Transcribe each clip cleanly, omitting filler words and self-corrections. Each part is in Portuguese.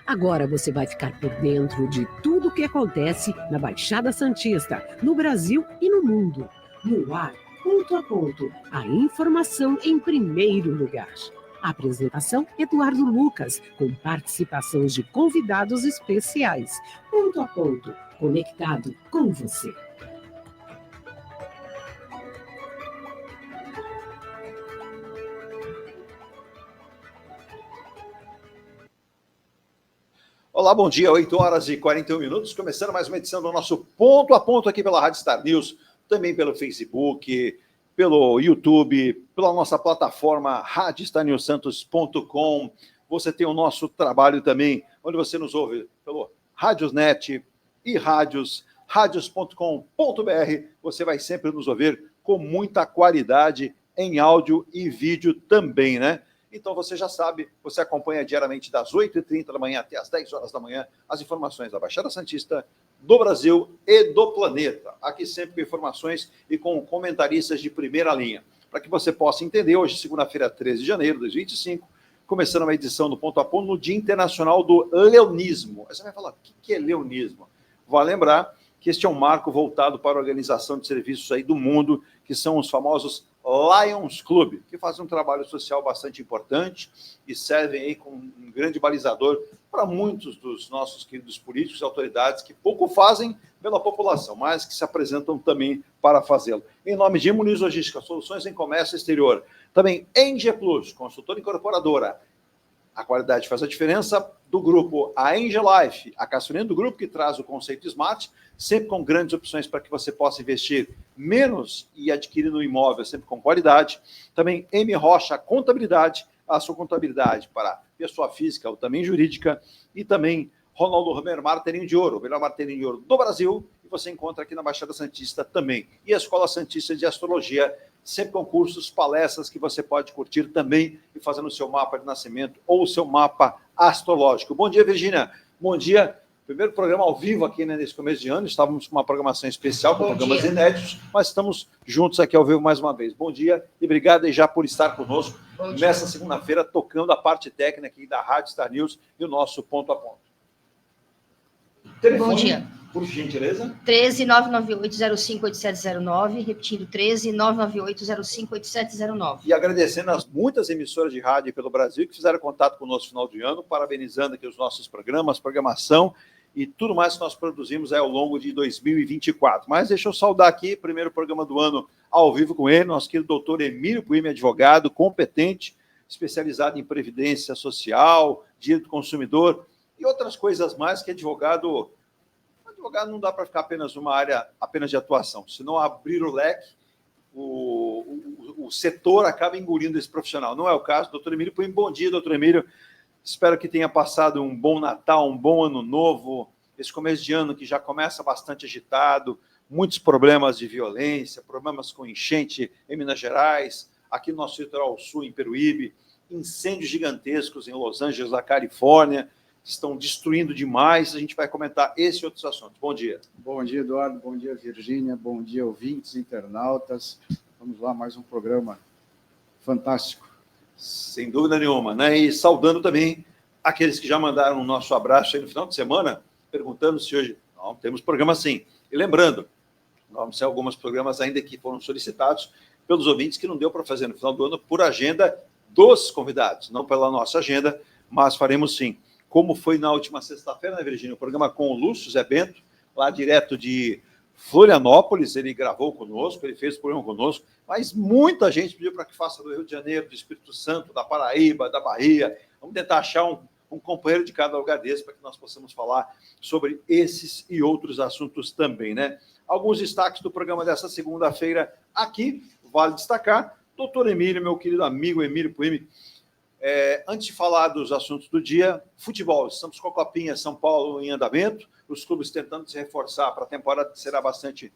Agora você vai ficar por dentro de tudo o que acontece na Baixada Santista, no Brasil e no mundo. No ar, ponto a ponto, a informação em primeiro lugar. A apresentação, Eduardo Lucas, com participações de convidados especiais. Ponto a ponto, conectado com você. Olá, bom dia, 8h41, começando mais uma edição do nosso Ponto a Ponto aqui pela Rádio Star News, também pelo Facebook, pelo YouTube, pela nossa plataforma radiostarnewsantos.com. Você tem o nosso trabalho também, onde você nos ouve pelo Radiosnet e radios.com.br. Você vai sempre nos ouvir com muita qualidade em áudio e vídeo também, né? Então, você já sabe, você acompanha diariamente das 8h30 da manhã até as 10 horas da manhã as informações da Baixada Santista, do Brasil e do planeta. Aqui sempre com informações e com comentaristas de primeira linha. Para que você possa entender, hoje, segunda-feira, 13 de janeiro de 2025, começando uma edição do Ponto a Ponto no Dia Internacional do Leonismo. Aí você vai falar, o que é leonismo? Vale lembrar que este é um marco voltado para a organização de serviços aí do mundo, que são os famosos Lions Club, que fazem um trabalho social bastante importante e servem aí como um grande balizador para muitos dos nossos queridos políticos e autoridades que pouco fazem pela população, mas que se apresentam também para fazê-lo. Em nome de Muniz Logística, soluções em comércio exterior. Também Enge Plus, consultora incorporadora. A qualidade faz a diferença. Do grupo a Enge Life, a caçulinha do grupo que traz o conceito Smart, sempre com grandes opções para que você possa investir menos e adquirir no imóvel sempre com qualidade. Também M Rocha Contabilidade, a sua contabilidade para pessoa física ou também jurídica. E também Ronaldo Romero, Martelinho de Ouro, o melhor martelinho de ouro do Brasil. E você encontra aqui na Baixada Santista também. E a Escola Santista de Astrologia, sempre com cursos, palestras que você pode curtir também e fazendo o seu mapa de nascimento ou o seu mapa astrológico. Bom dia, Virgínia. Bom dia. Primeiro programa ao vivo aqui, né, nesse começo de ano. Estávamos com uma programação especial, com programas inéditos, mas estamos juntos aqui ao vivo mais uma vez. Bom dia e obrigado aí já por estar conosco nessa segunda-feira, tocando a parte técnica aqui da Rádio Star News e o nosso Ponto a Ponto. Telefone, bom dia. Por gentileza. 13-998-05-8709, repetindo, 13-998-05-8709. E agradecendo as muitas emissoras de rádio pelo Brasil que fizeram contato conosco no final de ano, parabenizando aqui os nossos programas, programação e tudo mais que nós produzimos aí ao longo de 2024. Mas deixa eu saudar aqui, primeiro programa do ano ao vivo com ele, nosso querido doutor Emílio Puime, advogado, competente, especializado em previdência social, direito do consumidor e outras coisas mais que advogado não dá para ficar apenas uma área apenas de atuação, senão abrir o leque, o setor acaba engolindo esse profissional. Não é o caso, doutor Emílio. Bom dia, doutor Emílio. Espero que tenha passado um bom Natal, um bom Ano Novo, esse começo de ano que já começa bastante agitado, muitos problemas de violência, problemas com enchente em Minas Gerais, aqui no nosso litoral sul, em Peruíbe, incêndios gigantescos em Los Angeles, na Califórnia, estão destruindo demais. A gente vai comentar esse e outros assuntos. Bom dia. Bom dia, Eduardo. Bom dia, Virgínia. Bom dia, ouvintes, internautas. Vamos lá, mais um programa fantástico. Sem dúvida nenhuma, né? E saudando também aqueles que já mandaram o nosso abraço aí no final de semana, perguntando se hoje... Não, temos programa sim. E lembrando, vamos ter alguns programas ainda que foram solicitados pelos ouvintes que não deu para fazer no final do ano por agenda dos convidados, não pela nossa agenda, mas faremos sim. Como foi na última sexta-feira, né, Virgínia? O programa com o Lúcio Zé Bento, lá direto de Florianópolis, ele gravou conosco, ele fez o programa conosco, mas muita gente pediu para que faça do Rio de Janeiro, do Espírito Santo, da Paraíba, da Bahia. Vamos tentar achar um companheiro de cada lugar desse para que nós possamos falar sobre esses e outros assuntos também, né? Alguns destaques do programa dessa segunda-feira aqui, vale destacar, doutor Emílio, meu querido amigo Emílio Puime. Antes de falar dos assuntos do dia, futebol, estamos com a Copinha São Paulo em andamento, os clubes tentando se reforçar para a temporada que será bastante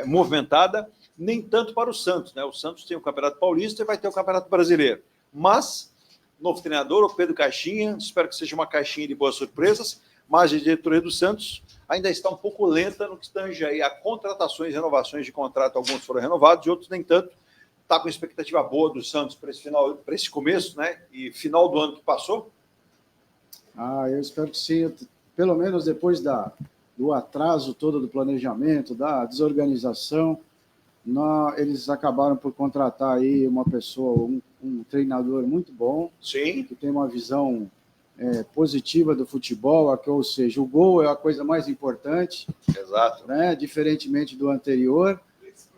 movimentada, nem tanto para o Santos, né? O Santos tem o Campeonato Paulista e vai ter o Campeonato Brasileiro, mas novo treinador, o Pedro Caixinha, espero que seja uma caixinha de boas surpresas, mas a diretoria do Santos ainda está um pouco lenta no que tange aí a contratações e renovações de contrato, alguns foram renovados e outros nem tanto. Está com expectativa boa do Santos para esse começo, né? E final do ano que passou. Eu espero que sim. Pelo menos depois do atraso todo do planejamento, da desorganização, eles acabaram por contratar aí uma pessoa, um treinador muito bom, Sim. que tem uma visão positiva do futebol, ou seja, o gol é a coisa mais importante. Exato. Né, diferentemente do anterior.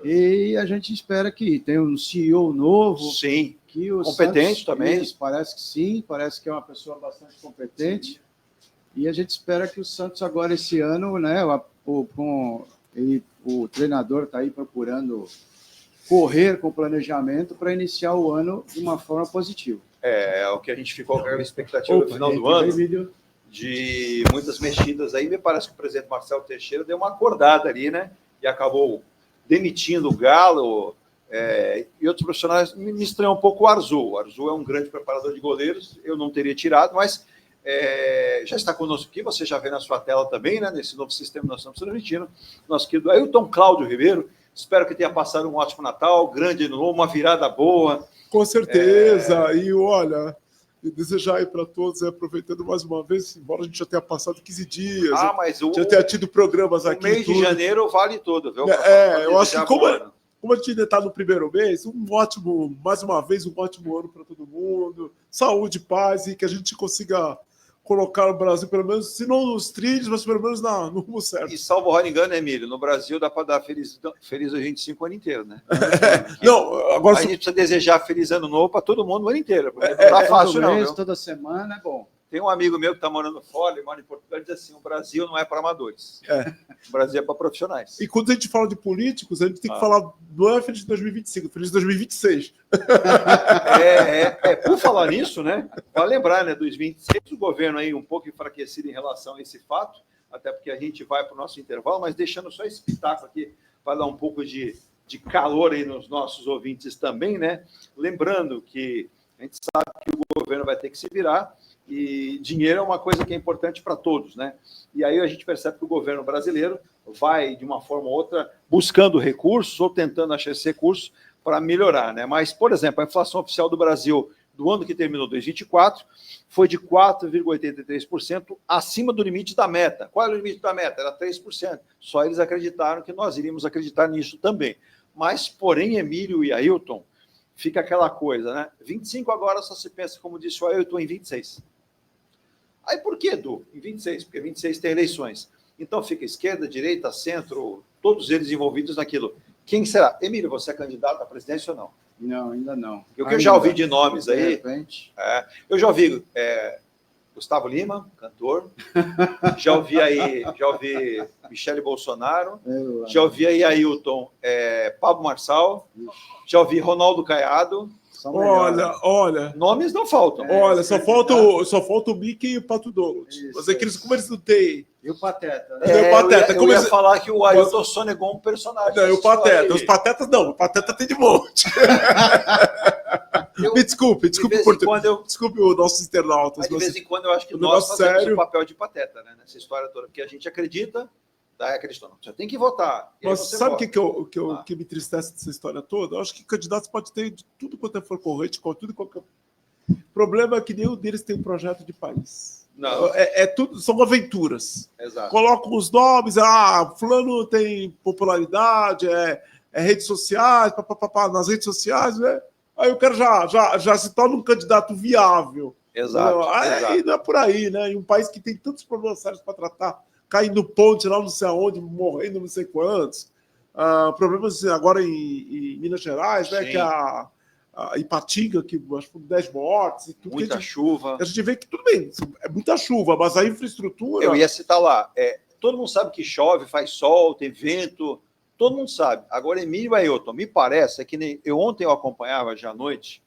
E a gente espera que tenha um CEO novo. Sim. Que o competente Santos, também. Parece que sim, parece que é uma pessoa bastante competente. E a gente espera que o Santos agora, esse ano, né, o treinador está aí procurando correr com o planejamento para iniciar o ano de uma forma positiva. É o que a gente ficou com a expectativa no final do ano, de muitas mexidas aí. Me parece que o presidente Marcelo Teixeira deu uma acordada ali, né? E acabou demitindo o Galo e outros profissionais. Me estranhou um pouco o Arzu. O Arzu é um grande preparador de goleiros, eu não teria tirado, mas já está conosco aqui, você já vê na sua tela também, né? Nesse novo sistema que nós estamos transmitindo, nosso querido Ailton Cláudio Ribeiro. Espero que tenha passado um ótimo Natal, grande ano novo, uma virada boa. Com certeza. E olha, desejar aí para todos, aproveitando mais uma vez, embora a gente já tenha passado 15 dias, mas já tenha tido programas aqui. O mês de janeiro vale tudo, viu? Eu acho que como a gente ainda está no primeiro mês, mais uma vez, um ótimo ano para todo mundo, saúde, paz, e que a gente consiga colocar o Brasil, pelo menos, se não nos trilhos, mas pelo menos no rumo certo. E salvo o engano, Emílio, no Brasil dá para dar feliz 25 o ano inteiro, né? Não, agora... A gente precisa desejar feliz ano novo para todo mundo o ano inteiro. Não tá fácil, não. Viu? Toda semana é bom. Tem um amigo meu que está morando fora, ele mora em Portugal, e diz assim: o Brasil não é para amadores. O Brasil é para profissionais. E quando a gente fala de políticos, a gente tem que falar, não é feliz de 2025, feliz de 2026. Por falar nisso, né? Vale lembrar, né? 2026, o governo aí um pouco enfraquecido em relação a esse fato, até porque a gente vai para o nosso intervalo, mas deixando só esse espetáculo aqui para dar um pouco de calor aí nos nossos ouvintes também, né? Lembrando que a gente sabe que o governo vai ter que se virar, e dinheiro é uma coisa que é importante para todos, né? E aí a gente percebe que o governo brasileiro vai, de uma forma ou outra, buscando recursos ou tentando achar esses recursos para melhorar, né? Mas, por exemplo, a inflação oficial do Brasil do ano que terminou 2024 foi de 4,83%, acima do limite da meta. Qual era o limite da meta? Era 3%. Só eles acreditaram que nós iríamos acreditar nisso também. Mas, porém, Emílio e Ailton, fica aquela coisa, né? 25 agora só se pensa, como disse o Ailton, em 26. Aí por que, Edu? Em 26, porque 26 tem eleições. Então fica esquerda, direita, centro, todos eles envolvidos naquilo. Quem será? Emílio, você é candidato à presidência ou não? Não, ainda não. O que eu já ouvi de nomes aí... De repente. Eu já ouvi Gustavo Lima, cantor. Já ouvi Michele Bolsonaro. Já ouvi aí Ailton, Pablo Marçal. Já ouvi Ronaldo Caiado. Olha. Nomes não faltam. Olha, só falta o Mickey e o Pato Donald. Mas aqueles, como eles não têm. E o Pateta, né? Eu ia falar que o Ailton sonegou um personagem. Não, e o Pateta. Os Patetas não. O Pateta tem de monte. Me desculpe os nossos internautas. Mas de vez em quando eu acho que nós fazemos o papel de pateta, né, nessa história toda, porque a gente acredita, acredita não, já tem que votar. Mas sabe o que me entristece dessa história toda? Eu acho que candidatos podem ter de tudo quanto for corrente, com tudo qualquer... O problema é que nenhum deles tem um projeto de país. Não. Tudo, são aventuras. Exato. Colocam os nomes, fulano tem popularidade, redes sociais, nas redes sociais, né? Aí o cara já se torna um candidato viável. Exato. Aí não é por aí, né? Em um país que tem tantos problemas sérios para tratar, caindo ponte lá não sei aonde, morrendo não sei quantos. Problemas agora em Minas Gerais, né? Sim. Que a Ipatinga, que acho que foram 10 mortes e tudo. Muita chuva. A gente vê que tudo bem, é muita chuva, mas a infraestrutura... Eu ia citar lá, todo mundo sabe que chove, faz sol, tem vento... Todo mundo sabe. Agora, Emílio e Ailton, me parece, que nem ontem eu acompanhava já à noite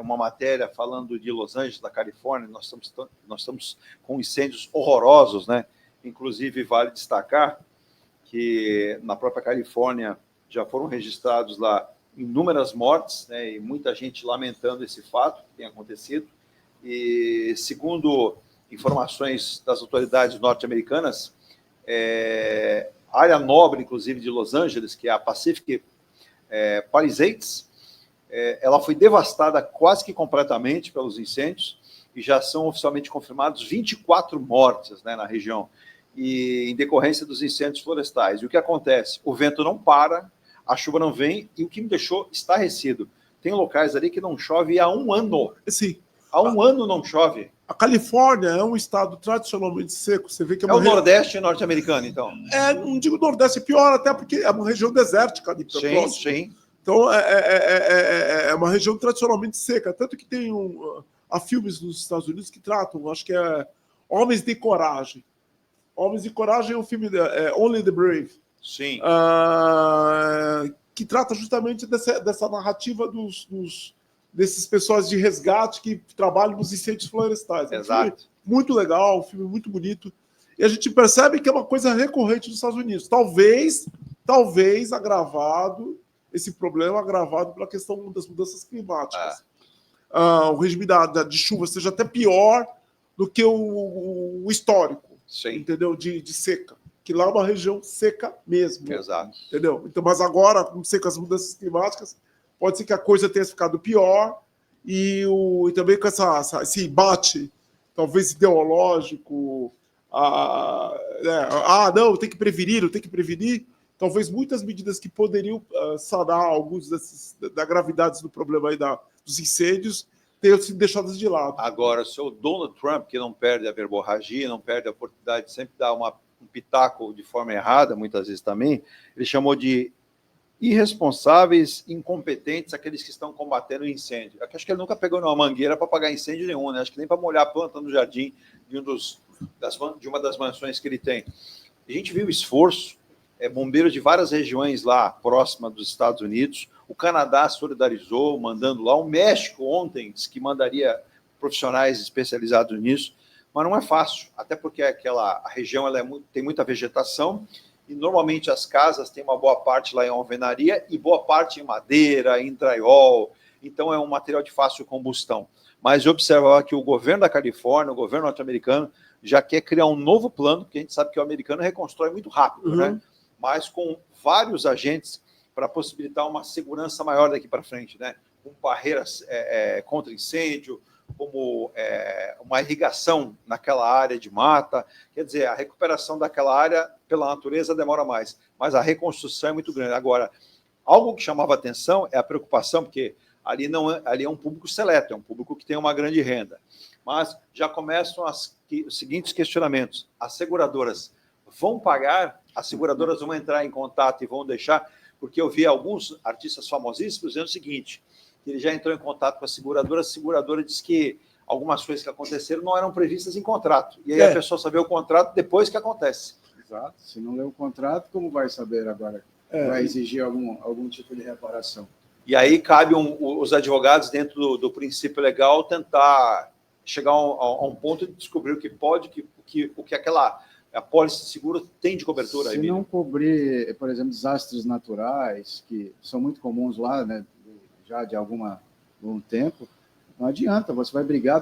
uma matéria falando de Los Angeles, da Califórnia. Nós estamos com incêndios horrorosos, né? Inclusive, vale destacar que na própria Califórnia já foram registrados lá inúmeras mortes, né? E muita gente lamentando esse fato que tem acontecido. E, segundo informações das autoridades norte-americanas, a área nobre, inclusive, de Los Angeles, que é a Pacific Palisades, ela foi devastada quase que completamente pelos incêndios, e já são oficialmente confirmados 24 mortes, né, na região, e em decorrência dos incêndios florestais. E o que acontece? O vento não para, a chuva não vem, e o que me deixou estarrecido, tem locais ali que não chove há um ano. Sim. Há um ano não chove. A Califórnia é um estado tradicionalmente seco. Você vê que É o Nordeste norte-americano, então. Não digo Nordeste, é pior até porque é uma região desértica ali próxima. Sim. Então é uma região tradicionalmente seca. Tanto que tem há filmes nos Estados Unidos que tratam, acho que é Homens de Coragem. Homens de Coragem é um filme Only the Brave. Sim. Que trata justamente dessa narrativa desses pessoas de resgate que trabalham nos incêndios florestais. É um filme muito legal, um filme muito bonito. E a gente percebe que é uma coisa recorrente nos Estados Unidos. Talvez agravado, esse problema agravado pela questão das mudanças climáticas. O regime de chuva seja até pior do que o histórico, entendeu? De seca. Que lá é uma região seca mesmo. Exato. Entendeu? Então, mas agora, com as mudanças climáticas, pode ser que a coisa tenha ficado pior e também com esse embate, talvez ideológico, não, tem que prevenir, talvez muitas medidas que poderiam sanar alguns da gravidade do problema aí dos incêndios tenham sido deixadas de lado. Agora, o seu Donald Trump, que não perde a verborragia, não perde a oportunidade de sempre dar um pitaco de forma errada, muitas vezes também, ele chamou de irresponsáveis, incompetentes, aqueles que estão combatendo o incêndio. Acho que ele nunca pegou numa mangueira para apagar incêndio nenhum, né? Acho que nem para molhar a planta no jardim de uma das mansões que ele tem. A gente viu o esforço, bombeiros de várias regiões lá próxima dos Estados Unidos, o Canadá solidarizou, mandando lá, o México ontem disse que mandaria profissionais especializados nisso, mas não é fácil, até porque a região tem muita vegetação e normalmente as casas têm uma boa parte lá em alvenaria e boa parte em madeira, em drywall, então é um material de fácil combustão. Mas eu observava que o governo da Califórnia, o governo norte-americano, já quer criar um novo plano, porque a gente sabe que o americano reconstrói muito rápido, né? Mas com vários agentes para possibilitar uma segurança maior daqui para frente, né? Com barreiras contra incêndio, como uma irrigação naquela área de mata. Quer dizer, a recuperação daquela área pela natureza demora mais, mas a reconstrução é muito grande. Agora, algo que chamava atenção é a preocupação, porque ali é um público seleto, é um público que tem uma grande renda. Mas já começam os seguintes questionamentos. As seguradoras vão pagar? As seguradoras vão entrar em contato e vão deixar? Porque eu vi alguns artistas famosíssimos dizendo o seguinte, que ele já entrou em contato com a seguradora disse que algumas coisas que aconteceram não eram previstas em contrato. E aí a pessoa só vê o contrato depois que acontece. Exato. Se não lê o contrato, como vai saber agora? Vai exigir algum tipo de reparação. E aí cabe os advogados, dentro do princípio legal, tentar chegar a um ponto de descobrir o que pode, o que a pólice de seguro tem de cobertura. Se não cobrir, por exemplo, desastres naturais, que são muito comuns lá, né, já de algum tempo, não adianta, você vai brigar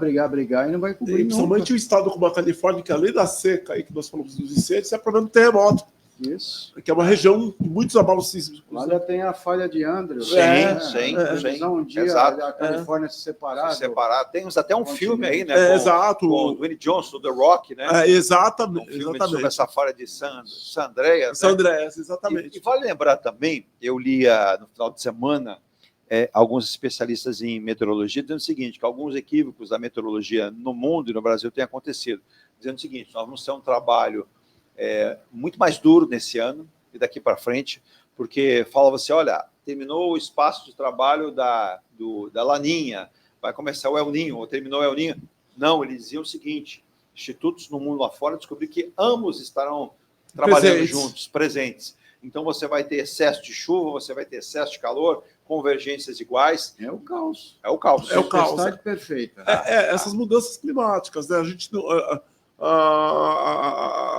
e não vai cobrir. Principalmente o estado como a Califórnia, que além da seca aí que nós falamos dos incêndios, é problema do terremoto. Isso. Que é uma região de muitos abalos sísmicos. Lá já tem a falha de Andrews. Sim. Um dia Exato. a Califórnia se separar. Temos até um filme aí, né? Exato. Com o Dwayne Johnson, The Rock, né? Exatamente. Um filme sobre essa falha de San Andreas. San Andreas, exatamente. E vale lembrar também, eu lia no final de semana alguns especialistas em meteorologia dizendo o seguinte, que alguns equívocos da meteorologia no mundo e no Brasil têm acontecido. Dizendo o seguinte, nós vamos ter um trabalho muito mais duro nesse ano e daqui para frente, porque falava assim, olha, terminou o espaço de trabalho da Laninha, vai começar o El Ninho, ou terminou o El Ninho. Não, eles diziam o seguinte, institutos no mundo lá fora descobriram que ambos estarão trabalhando juntos, presentes. Então você vai ter excesso de chuva, você vai ter excesso de calor, convergências iguais. É o caos. É o caos. É o caos. Perfeita. Essas mudanças climáticas, né? A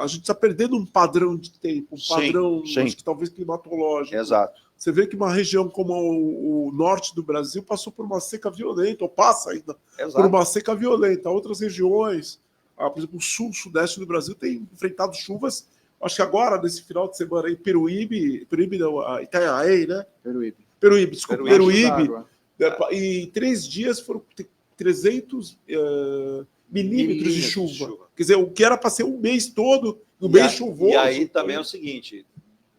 gente está perdendo um padrão de tempo, padrão, acho que talvez climatológico. Exato. Você vê que uma região como o norte do Brasil passou por uma seca violenta, ou passa ainda por uma seca violenta. Outras regiões, por exemplo, o sul, sudeste do Brasil, tem enfrentado chuvas. Acho que agora, nesse final de semana, aí, Peruíbe não, Itanhaém, né? Peruíbe. E 3 dias 300 milímetros de chuva. Quer dizer, o que era para ser um mês todo, no mês chuvoso. E aí também é o seguinte,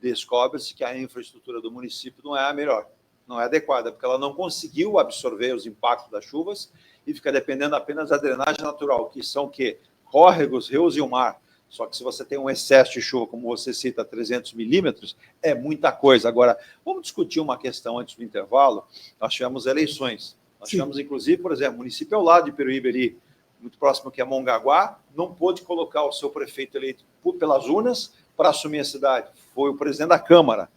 descobre-se que a infraestrutura do município não é a melhor, não é adequada, porque ela não conseguiu absorver os impactos das chuvas e fica dependendo apenas da drenagem natural, que são o quê? Córregos, rios e o mar. Só que se você tem um excesso de chuva, como você cita, 300 milímetros, é muita coisa. Agora, vamos discutir uma questão antes do intervalo. Nós tivemos eleições. Nós tivemos, inclusive, por exemplo, o município ao lado de Peruíbe, muito próximo que é Mongaguá, não pôde colocar o seu prefeito eleito pelas urnas para assumir a cidade. Foi o presidente da Câmara,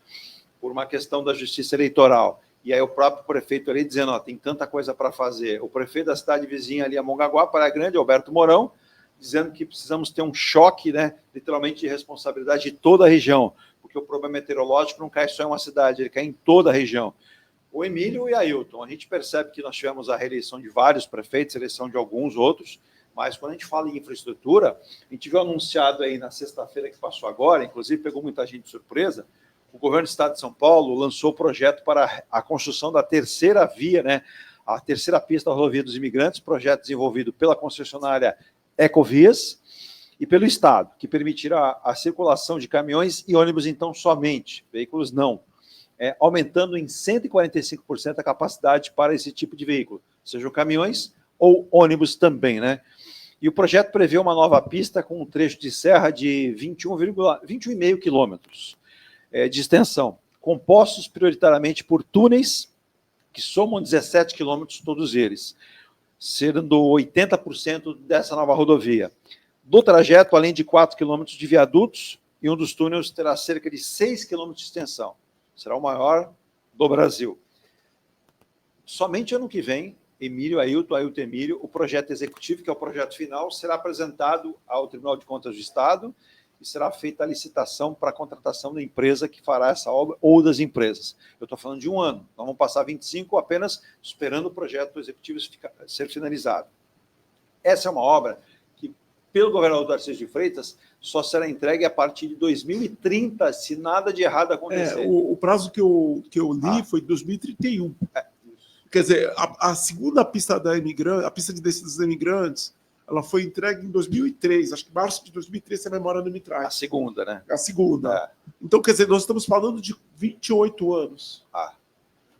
por uma questão da justiça eleitoral. E aí o próprio prefeito ali dizendo, tem tanta coisa para fazer. O prefeito da cidade vizinha ali, a Mongaguá, Praia Grande, Alberto Mourão, dizendo que precisamos ter um choque, literalmente, de responsabilidade de toda a região, porque o problema meteorológico não cai só em uma cidade, ele cai em toda a região. O Emílio e Ailton, a gente percebe que nós tivemos a reeleição de vários prefeitos, eleição de alguns outros, mas quando a gente fala em infraestrutura, a gente viu anunciado aí na sexta-feira que passou agora, inclusive pegou muita gente de surpresa, o governo do estado de São Paulo lançou o projeto para a construção da terceira via, a terceira pista da rodovia dos imigrantes, projeto desenvolvido pela concessionária Ecovias e pelo Estado, que permitirá a circulação de caminhões e ônibus, então, somente, veículos não, aumentando em 145% a capacidade para esse tipo de veículo, sejam caminhões ou ônibus também, E o projeto prevê uma nova pista com um trecho de serra de 21,5 quilômetros de extensão, compostos prioritariamente por túneis que somam 17 quilômetros todos eles, sendo 80% dessa nova rodovia. Do trajeto, além de 4 quilômetros de viadutos, e um dos túneis terá cerca de 6 quilômetros de extensão. Será o maior do Brasil. Somente ano que vem, Ailton Emílio, o projeto executivo, que é o projeto final, será apresentado ao Tribunal de Contas do Estado e será feita a licitação para a contratação da empresa que fará essa obra ou das empresas. Eu estou falando de um ano, nós vamos passar 25 apenas esperando o projeto executivo ser finalizado. Essa é uma obra que, pelo governador Tarcísio de Freitas, só será entregue a partir de 2030, se nada de errado acontecer. O prazo que eu li foi 2031. Quer dizer, a segunda pista a pista de descida dos imigrantes, ela foi entregue em 2003, acho que março de 2003, se a memória não me traz. A segunda, A segunda. Então, quer dizer, nós estamos falando de 28 anos.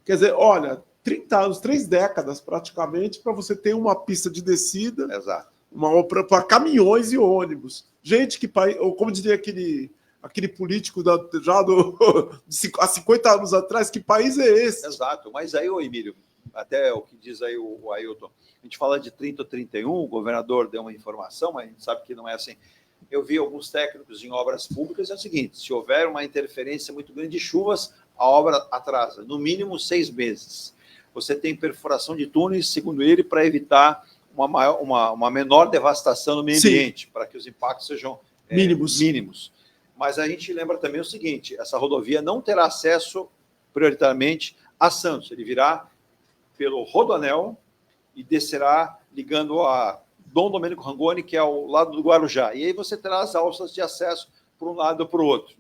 Quer dizer, olha, 30 anos, 3 décadas praticamente, para você ter uma pista de descida, para caminhões e ônibus. Gente, que país, ou como diria aquele político há 50 anos atrás, que país é esse? Exato, mas aí, Emílio, até o que diz aí o Ailton, a gente fala de 30 ou 31, o governador deu uma informação, mas a gente sabe que não é assim. Eu vi alguns técnicos em obras públicas, é o seguinte, se houver uma interferência muito grande de chuvas, a obra atrasa, no mínimo 6 meses. Você tem perfuração de túneis, segundo ele, para evitar uma menor devastação no meio ambiente, para que os impactos sejam mínimos. Mas a gente lembra também o seguinte, essa rodovia não terá acesso prioritariamente a Santos, ele virá pelo Rodoanel e descerá ligando a Dom Domênico Rangoni, que é ao lado do Guarujá. E aí você terá as alças de acesso para um lado ou para o outro.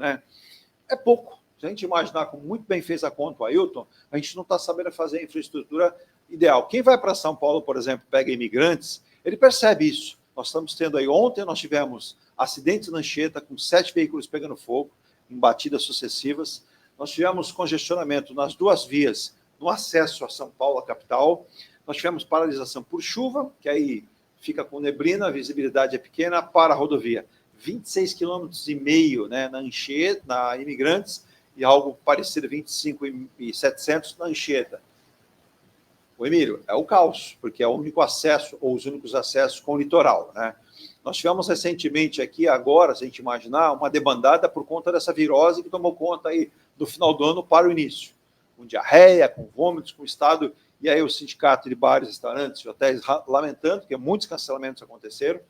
É pouco. Se a gente imaginar como muito bem fez a conta o Ailton, a gente não está sabendo fazer a infraestrutura ideal. Quem vai para São Paulo, por exemplo, pega imigrantes, ele percebe isso. Nós estamos tendo aí, ontem nós tivemos acidentes na Anchieta, com 7 veículos pegando fogo, em batidas sucessivas. Nós tivemos congestionamento nas 2 vias, no acesso a São Paulo, a capital. Nós tivemos paralisação por chuva, que aí fica com neblina, a visibilidade é pequena, para a rodovia. 26,5 km, na Anchieta, na Imigrantes, e algo parecido, 25.700 na Anchieta. O Emílio, é o caos, porque é o único acesso, ou os únicos acessos com o litoral. Nós tivemos recentemente aqui, agora, se a gente imaginar, uma debandada por conta dessa virose que tomou conta aí do final do ano para o início. Com diarreia, com vômitos, com estado, e aí o sindicato de bares, restaurantes, hotéis lamentando, que muitos cancelamentos aconteceram.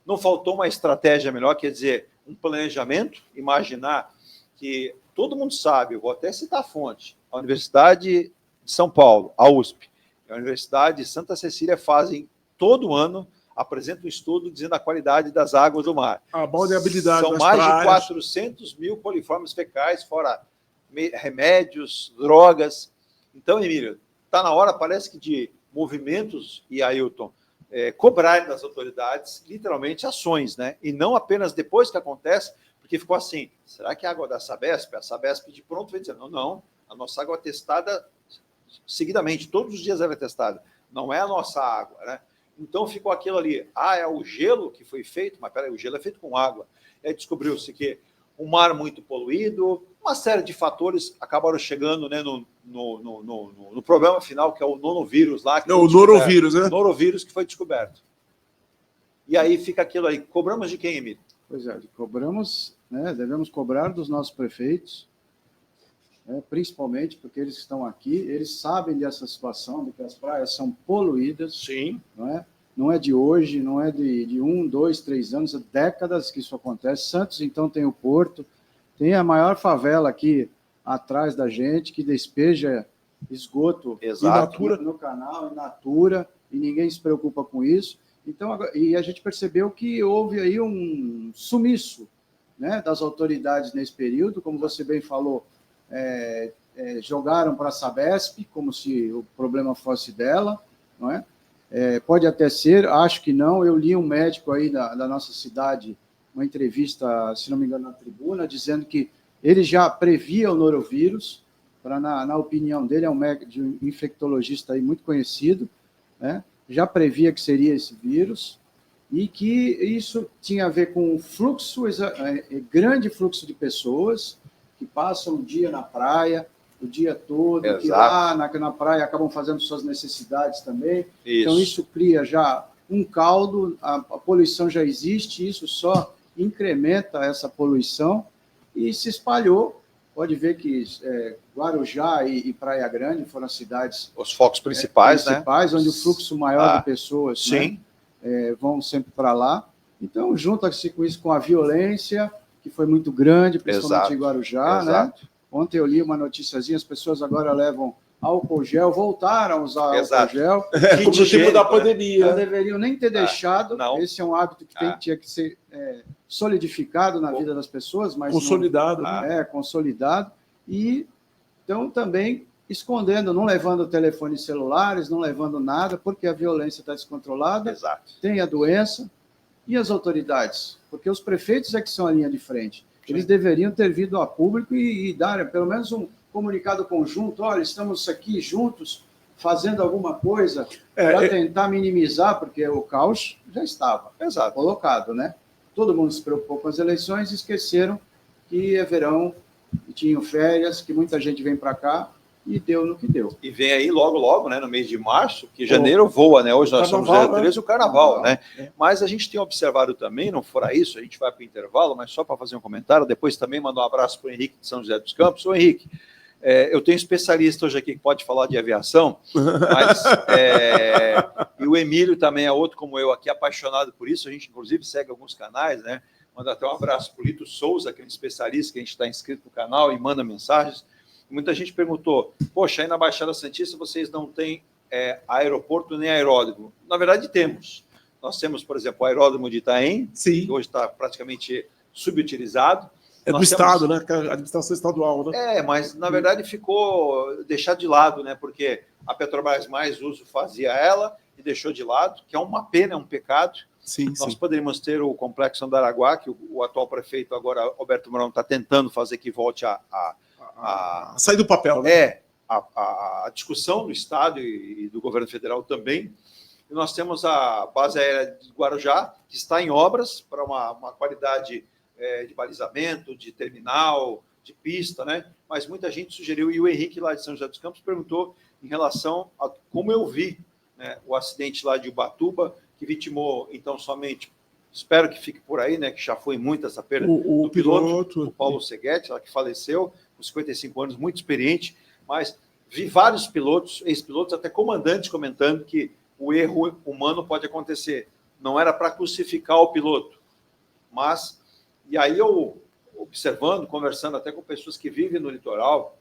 Não faltou uma estratégia melhor, quer dizer, um planejamento, imaginar que todo mundo sabe, eu vou até citar a fonte, a Universidade de São Paulo, a USP, e a Universidade de Santa Cecília fazem todo ano, apresentam um estudo dizendo a qualidade das águas do mar. A balneabilidade São mais de 400 mil coliformes fecais, fora remédios, drogas. Então, Emílio, está na hora, parece que de movimentos, e Ailton, cobrar das autoridades, literalmente, ações, né? E não apenas depois que acontece, porque ficou assim, será que a água da Sabesp? A Sabesp de pronto vai dizer, não, a nossa água é testada seguidamente, todos os dias ela é testada, não é a nossa água, né? Então ficou aquilo ali, é o gelo que foi feito, mas peraí, o gelo é feito com água. E aí descobriu-se que um mar muito poluído, uma série de fatores acabaram chegando, né, no problema final, que é o nonovírus lá. O norovírus, né? O norovírus que foi descoberto. E aí fica aquilo aí. Cobramos de quem, Emílio? Pois é, cobramos, né, devemos cobrar dos nossos prefeitos, né, principalmente porque eles estão aqui, eles sabem dessa situação, de que as praias são poluídas. Sim. Não é de hoje, não é de 1, 2, 3 anos, é décadas que isso acontece. Santos, então, tem o Porto, tem a maior favela aqui atrás da gente, que despeja esgoto no canal, in natura, e ninguém se preocupa com isso. Então, e a gente percebeu que houve aí um sumiço, né, das autoridades nesse período, como você bem falou, jogaram para a Sabesp, como se o problema fosse dela, não é? Pode até ser, acho que não. Eu li um médico aí da nossa cidade, uma entrevista, se não me engano, na Tribuna, dizendo que ele já previa o norovírus, na opinião dele, é um médico, um infectologista aí muito conhecido, né? Já previa que seria esse vírus, e que isso tinha a ver com o fluxo, grande fluxo de pessoas que passam o dia na praia, o dia todo, Exato. Que lá na praia acabam fazendo suas necessidades também. Isso. Então, isso cria já um caldo, a poluição já existe, isso só incrementa essa poluição e se espalhou. Pode ver que Guarujá e Praia Grande foram as cidades... Os focos principais, né? Onde o fluxo maior de pessoas, sim, né, vão sempre para lá. Então, junta-se com isso com a violência, que foi muito grande, principalmente em Guarujá, né? Ontem eu li uma noticiazinha, as pessoas agora levam álcool gel, voltaram a usar álcool gel. Como no tempo da pandemia. Não deveriam nem ter deixado. Não. Esse é um hábito que tinha que ser solidificado na vida das pessoas. Mas consolidado. Consolidado. E então também escondendo, não levando telefones celulares, não levando nada, porque a violência está descontrolada. Exato. Tem a doença. E as autoridades? Porque os prefeitos é que são a linha de frente. Eles deveriam ter vindo a público e dar pelo menos um comunicado conjunto. Olha, estamos aqui juntos fazendo alguma coisa para tentar minimizar, porque o caos já estava colocado, né? Todo mundo se preocupou com as eleições e esqueceram que é verão, que tinham férias, que muita gente vem para cá e deu no que deu. E vem aí logo, né, no mês de março, que janeiro voa, né? Hoje nós somos dia 13, o carnaval, né? Mas a gente tem observado também, não fora isso, a gente vai para o intervalo, mas só para fazer um comentário, depois também mandar um abraço para o Henrique de São José dos Campos. Ô, Henrique, eu tenho um especialista hoje aqui que pode falar de aviação, mas e o Emílio também é outro como eu aqui, apaixonado por isso, a gente inclusive segue alguns canais, né? Manda até um abraço para o Lito Souza, aquele especialista que a gente está inscrito no canal e manda mensagens. Muita gente perguntou, poxa, aí na Baixada Santista vocês não têm aeroporto nem aeródromo. Na verdade, temos. Nós temos, por exemplo, o aeródromo de Itaém, que hoje está praticamente subutilizado. É do Estado, né? A administração estadual, né? Mas na verdade ficou deixado de lado, né? Porque a Petrobras mais uso fazia ela e deixou de lado, que é uma pena, é um pecado. Nós poderíamos ter o Complexo Andaraguá, que o atual prefeito agora, Alberto Mourão, está tentando fazer que volte a sair do papel, né? A discussão do Estado e do governo federal também. E nós temos a base aérea de Guarujá, que está em obras para uma qualidade de balizamento, de terminal, de pista, né? Mas muita gente sugeriu, e o Henrique lá de São José dos Campos perguntou em relação a como eu vi, né, o acidente lá de Ubatuba, que vitimou, então, somente, espero que fique por aí, né, que já foi muito essa perda do piloto, o Paulo Seguetti, lá que faleceu, com 55 anos, muito experiente, mas vi vários pilotos, ex-pilotos, até comandantes comentando que o erro humano pode acontecer. Não era para crucificar o piloto, mas... E aí eu, observando, conversando até com pessoas que vivem no litoral,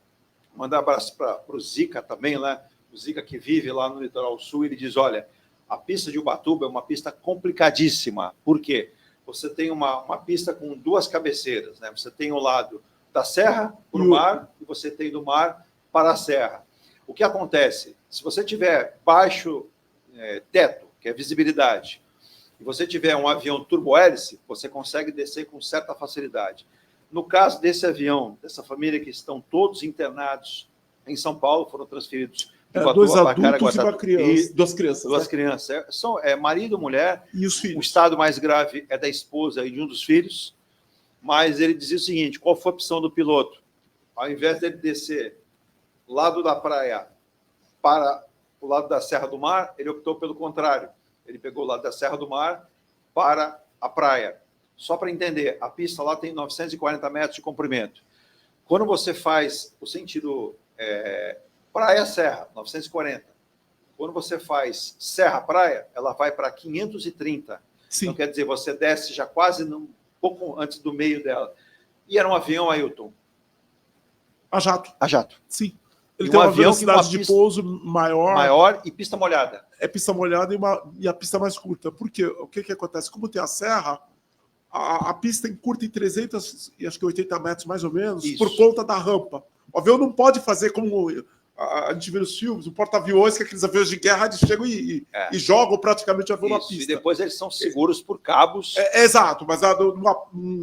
mandar um abraço para o Zica também, né? O Zica que vive lá no litoral sul, ele diz, olha, a pista de Ubatuba é uma pista complicadíssima. Por quê? Você tem uma pista com duas cabeceiras, né? Você tem o lado da serra para o mar e você tem do mar para a serra. O que acontece? Se você tiver baixo teto, que é visibilidade, e você tiver um avião turbohélice, você consegue descer com certa facilidade. No caso desse avião, dessa família que estão todos internados em São Paulo, foram transferidos de dois Guatuba para adultos e uma criança. Duas crianças. Duas crianças. São marido e mulher. E os filhos. O estado mais grave é da esposa e de um dos filhos. Mas ele dizia o seguinte, qual foi a opção do piloto? Ao invés dele descer lado da praia para o lado da Serra do Mar, ele optou pelo contrário. Ele pegou o lado da Serra do Mar para a praia. Só para entender, a pista lá tem 940 metros de comprimento. Quando você faz o sentido praia-serra, 940. Quando você faz serra-praia, ela vai para 530. Sim. Então, quer dizer, você desce já quase um pouco antes do meio dela. E era um avião, Ailton? A jato. A jato. Sim. Ele E tem um uma avião velocidade com uma de pouso maior. Maior e pista molhada. É pista molhada e a pista mais curta. Por quê? O que acontece? Como tem a serra, a pista encurta em 380 metros, mais ou menos, Isso. por conta da rampa. O avião não pode fazer como a gente vê nos filmes, o porta-aviões, que aqueles aviões de guerra, eles chegam e jogam praticamente o avião na pista. E depois eles são seguros por cabos. Exato, mas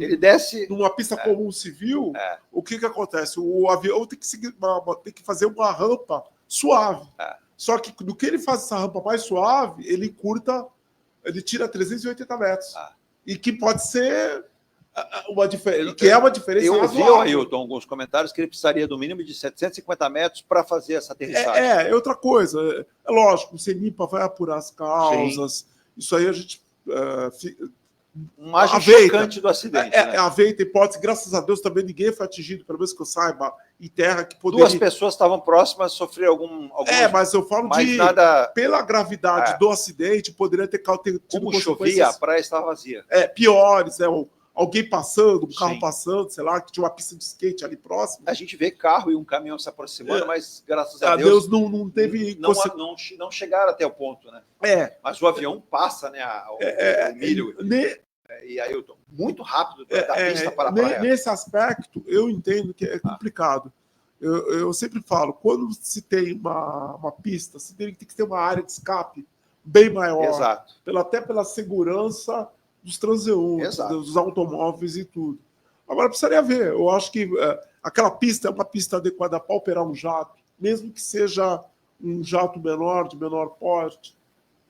Ele desce... numa pista comum civil, o que acontece? O avião tem que fazer uma rampa suave. Só que do que ele faz essa rampa mais suave, ele tira 380 metros. E que pode ser uma diferença. Que é uma diferença. Eu ouvi, Ailton, alguns comentários que ele precisaria do mínimo de 750 metros para fazer essa aterrissagem. É outra coisa. É lógico, você limpa, vai apurar as causas. Sim. Isso aí a gente. Imagem chocante do acidente. Aveita hipótese, graças a Deus também ninguém foi atingido, pelo menos que eu saiba, em terra que poderia... Duas pessoas estavam próximas a sofrer algum mas eu falo pela gravidade do acidente, poderia ter tido como chovia, a praia estava vazia. Piores, alguém passando, um carro passando, sei lá, que tinha uma pista de skate ali próximo. A gente vê carro e um caminhão se aproximando, mas graças a Deus não teve... Não chegaram até o ponto, né? Mas o avião passa, né? O milho. E Ailton, muito rápido da pista para a praia. Nesse aspecto, eu entendo que é complicado. Eu sempre falo, quando se tem uma pista, se tem que ter uma área de escape bem maior. Exato. Até pela segurança dos transeuntes, dos automóveis e tudo. Agora, precisaria ver. Eu acho que aquela pista é uma pista adequada para operar um jato, mesmo que seja um jato menor, de menor porte.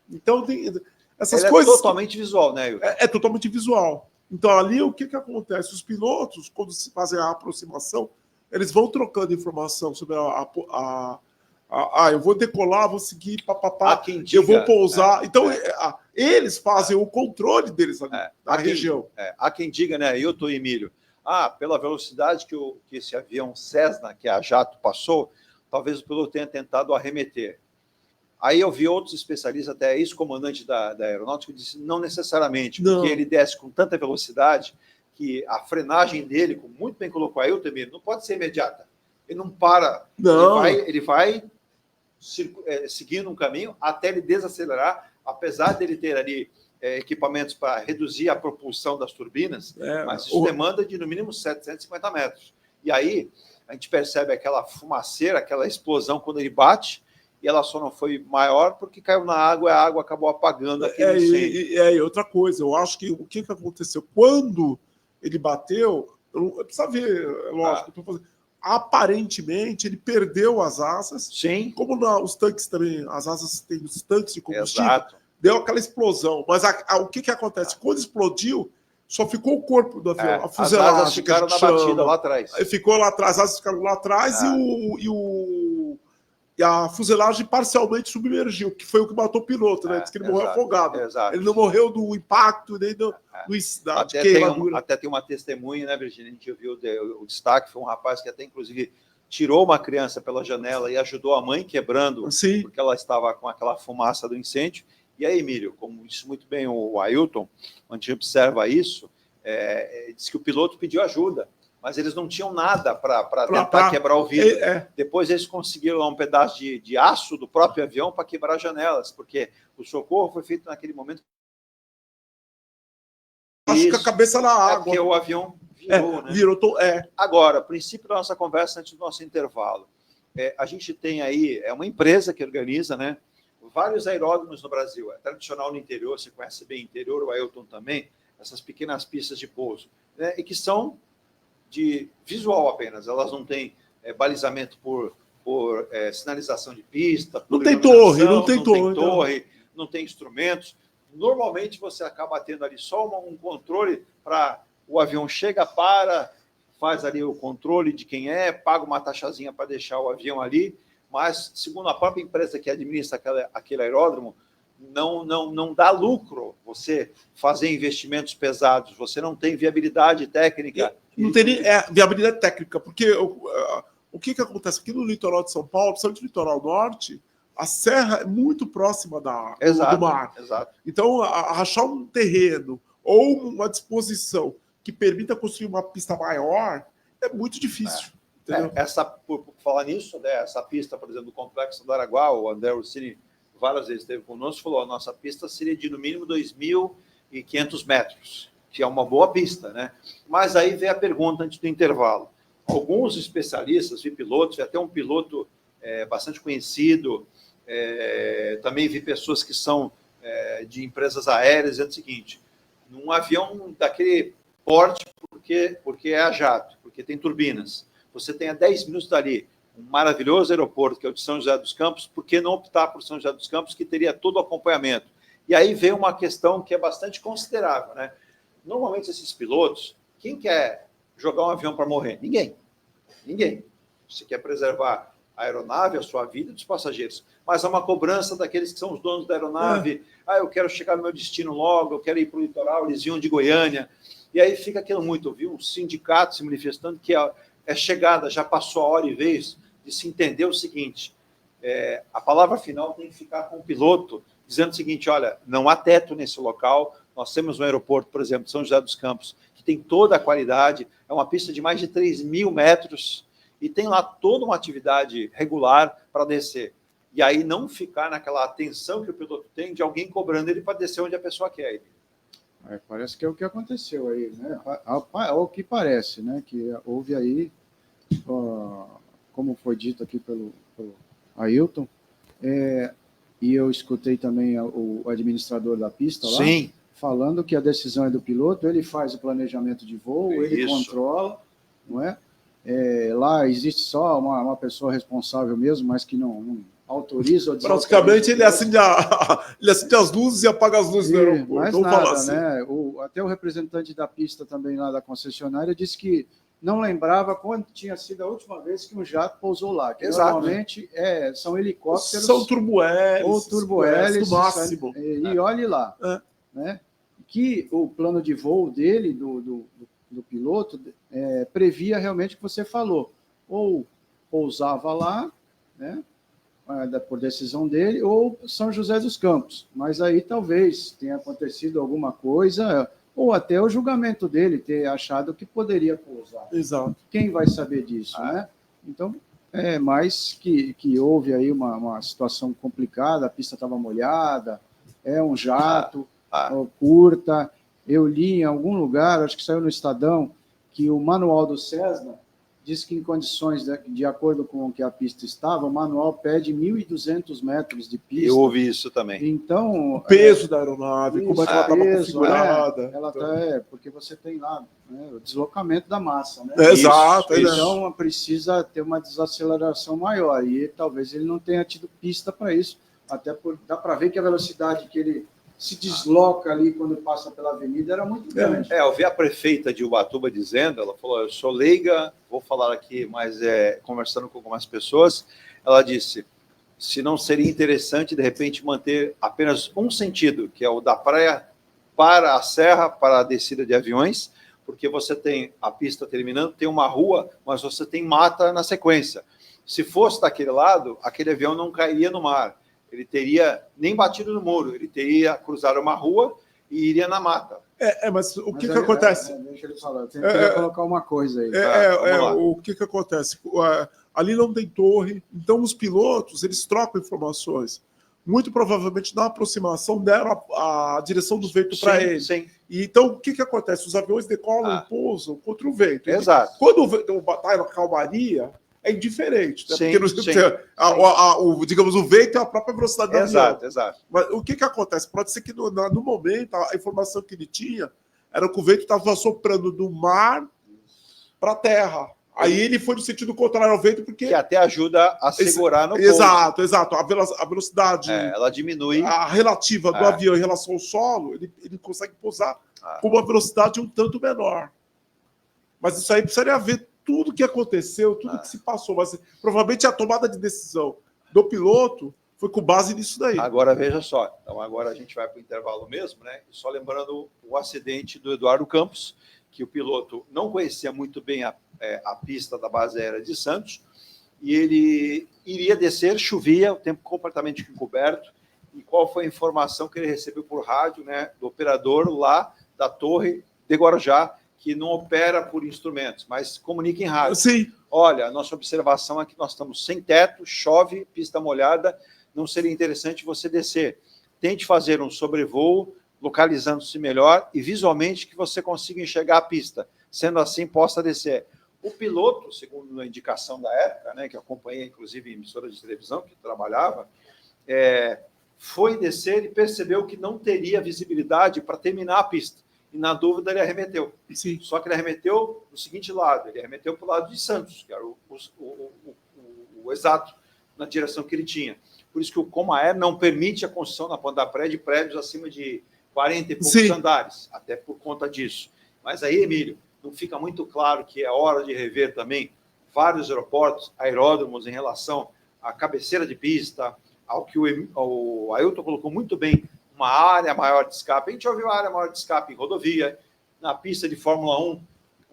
Então, tem... Essas coisas... É totalmente visual, né, Ailton? É totalmente visual. Então, ali, o que acontece? Os pilotos, quando se fazem a aproximação, eles vão trocando informação sobre eu vou decolar, vou seguir, eu vou pousar. Então, eles fazem o controle deles ali, na região. Há quem diga, né, Ailton e Emílio, pela velocidade que esse avião Cessna, que a jato passou, talvez o piloto tenha tentado arremeter. Aí eu vi outros especialistas, até ex-comandante da aeronáutica, que disse não necessariamente, porque ele desce com tanta velocidade que a frenagem dele, como muito bem colocou Ailton, não pode ser imediata. Ele não para. Não. Ele vai seguindo um caminho até ele desacelerar, apesar dele ter ali equipamentos para reduzir a propulsão das turbinas, mas isso demanda de no mínimo 750 metros. E aí a gente percebe aquela fumaceira, aquela explosão quando ele bate, e ela só não foi maior porque caiu na água e a água acabou apagando aquele incêndio. E outra coisa, eu acho que o que aconteceu? Quando ele bateu, precisa ver, lógico, aparentemente ele perdeu as asas. Sim. Como os tanques também, as asas têm os tanques de combustível, exato, deu aquela explosão. Mas o que acontece? Quando explodiu, só ficou o corpo do avião, a fuselagem. As asas ficaram na batida lá atrás. Ficou lá atrás, as asas ficaram lá atrás e a fuselagem parcialmente submergiu, que foi o que matou o piloto, né? Diz que ele morreu afogado. Exato. Ele não morreu do impacto, nem da queimadura. Até tem uma testemunha, né, Virginia? A gente viu o destaque, foi um rapaz que até, inclusive, tirou uma criança pela janela e ajudou a mãe quebrando, sim, porque ela estava com aquela fumaça do incêndio. E aí, Emílio, como disse muito bem o Ailton, a gente observa isso, diz que o piloto pediu ajuda, mas eles não tinham nada para tentar quebrar o vidro. Depois eles conseguiram um pedaço de aço do próprio avião para quebrar janelas, porque o socorro foi feito naquele momento. Acho que a cabeça na água. Porque o avião virou, né? Virou. Agora, princípio da nossa conversa antes do nosso intervalo. a gente tem aí, uma empresa que organiza, né, vários aeródromos no Brasil. É tradicional no interior, você conhece bem o interior, o Ailton também, essas pequenas pistas de pouso, né, e que são de visual apenas, elas não têm balizamento por sinalização de pista, não tem torre, não tem torre, não tem instrumentos. Normalmente você acaba tendo ali só um controle para o avião chega, faz ali o controle de quem paga uma taxazinha para deixar o avião ali, mas, segundo a própria empresa que administra aquele aeródromo, não dá lucro você fazer investimentos pesados, você não tem viabilidade técnica. Não tem viabilidade técnica, porque o que acontece aqui no litoral de São Paulo, principalmente no litoral norte, a serra é muito próxima do mar. Exato. Então, rachar um terreno ou uma disposição que permita construir uma pista maior é muito difícil. Por falar nisso, né, essa pista, por exemplo, do Complexo do Araguá, o André Ursini várias vezes esteve conosco, falou: a nossa pista seria de no mínimo 2.500 metros, que é uma boa pista, né? Mas aí vem a pergunta antes do intervalo. Alguns especialistas, vi pilotos, vi até um piloto bastante conhecido, também vi pessoas que são de empresas aéreas, dizendo o seguinte: num avião daquele porte, porque é a jato, porque tem turbinas, você tem a 10 minutos dali um maravilhoso aeroporto, que é o de São José dos Campos, por que não optar por São José dos Campos, que teria todo o acompanhamento? E aí vem uma questão que é bastante considerável, né? Normalmente esses pilotos, quem quer jogar um avião para morrer? Ninguém. Você quer preservar a aeronave, a sua vida e dos passageiros. Mas há uma cobrança daqueles que são os donos da aeronave. Eu quero chegar no meu destino logo, eu quero ir para o litoral, eles iam de Goiânia. E aí fica aquilo muito. Eu vi um sindicato se manifestando que é chegada, já passou a hora e vez de se entender o seguinte: a palavra final tem que ficar com o piloto, dizendo o seguinte: olha, não há teto nesse local, nós temos um aeroporto, por exemplo, de São José dos Campos, que tem toda a qualidade, é uma pista de mais de 3.000 metros, e tem lá toda uma atividade regular para descer. E aí não ficar naquela atenção que o piloto tem de alguém cobrando ele para descer onde a pessoa quer ir. Parece que é o que aconteceu aí, né? Ao que parece, né? Que houve aí, como foi dito aqui pelo Ailton, e eu escutei também o administrador da pista lá, sim, falando que a decisão é do piloto, ele faz o planejamento de voo, ele controla, não é? Lá existe só uma pessoa responsável mesmo, mas que não autoriza ou desautoriza. Praticamente ele acende as luzes e apaga as luzes do aeroporto. Mais nada, assim, né? Até o representante da pista também lá da concessionária disse que não lembrava quando tinha sido a última vez que um jato pousou lá. Que normalmente são helicópteros. São turbohélices. Ou turbohélices. No máximo. E olhe lá. Né? Que o plano de voo dele, do piloto, previa realmente o que você falou. Ou pousava lá, né? Por decisão dele, ou São José dos Campos. Mas aí talvez tenha acontecido alguma coisa, ou até o julgamento dele ter achado que poderia pousar. Exato. Quem vai saber disso, né? Então, mais que houve aí uma situação complicada, a pista estava molhada, um jato, curta. Eu li em algum lugar, acho que saiu no Estadão, que o manual do Cessna diz que em condições de acordo com o que a pista estava, o manual pede 1.200 metros de pista. Eu ouvi isso também. Então, o peso da aeronave, como é que ela estava configurada. Porque você tem lá, né, o deslocamento da massa. Né? Exato. Então, precisa ter uma desaceleração maior. E talvez ele não tenha tido pista para isso. Até dá para ver que a velocidade que ele se desloca ali quando passa pela avenida era muito grande. Eu vi a prefeita de Ubatuba dizendo, ela falou: eu sou leiga, vou falar aqui, mas conversando com algumas pessoas, ela disse: se não seria interessante, de repente, manter apenas um sentido, que é o da praia para a serra, para a descida de aviões, porque você tem a pista terminando, tem uma rua, mas você tem mata na sequência. Se fosse daquele lado, aquele avião não cairia no mar. Ele teria nem batido no muro, ele teria cruzado uma rua e iria na mata. Mas o que acontece? Deixa ele falar, eu queria colocar uma coisa aí. O que acontece? Ali não tem torre, então os pilotos, eles trocam informações. Muito provavelmente, na aproximação, deram a direção do vento para eles. Sim. E, então, o que acontece? Os aviões decolam e pousam contra o vento. Exato. Quando o vento está na calmaria, é indiferente, né? Sim, Porque sim. digamos, o vento é a própria velocidade do Exato, avião. exato. Mas o que acontece? Pode ser que no momento a informação que ele tinha era que o vento estava soprando do mar para a terra. Aí ele foi no sentido contrário ao vento, porque... Que até ajuda a segurar no pouso. Exato. A velocidade Ela diminui. a relativa do avião em relação ao solo, ele consegue pousar com uma velocidade um tanto menor. Mas isso aí precisaria ver tudo o que aconteceu, tudo que se passou. Mas provavelmente a tomada de decisão do piloto foi com base nisso daí. Agora, veja só. Então, agora a gente vai para o intervalo mesmo, né? Só lembrando o acidente do Eduardo Campos, que o piloto não conhecia muito bem a pista da base aérea de Santos, e ele iria descer, chovia, o tempo completamente encoberto, e qual foi a informação que ele recebeu por rádio, né, do operador lá da torre de Guarujá, que não opera por instrumentos, mas comunica em rádio. Sim. Olha, a nossa observação é que nós estamos sem teto, chove, pista molhada, não seria interessante você descer. Tente fazer um sobrevoo, localizando-se melhor e visualmente que você consiga enxergar a pista. Sendo assim, possa descer. O piloto, segundo a indicação da época, né, que eu acompanhei, inclusive, em emissora de televisão, que trabalhava, foi descer e percebeu que não teria visibilidade para terminar a pista. E, na dúvida, ele arremeteu. Sim. Só que ele arremeteu do seguinte lado, ele arremeteu para o lado de Santos, que era o exato, na direção que ele tinha. Por isso que o Comair não permite a construção na Ponta Praia de prédios acima de 40 e poucos andares, até por conta disso. Mas aí, Emílio, não fica muito claro que é hora de rever também vários aeroportos, aeródromos em relação à cabeceira de pista, ao que o Ailton colocou muito bem, uma área maior de escape. A gente ouviu a área maior de escape em rodovia, na pista de Fórmula 1.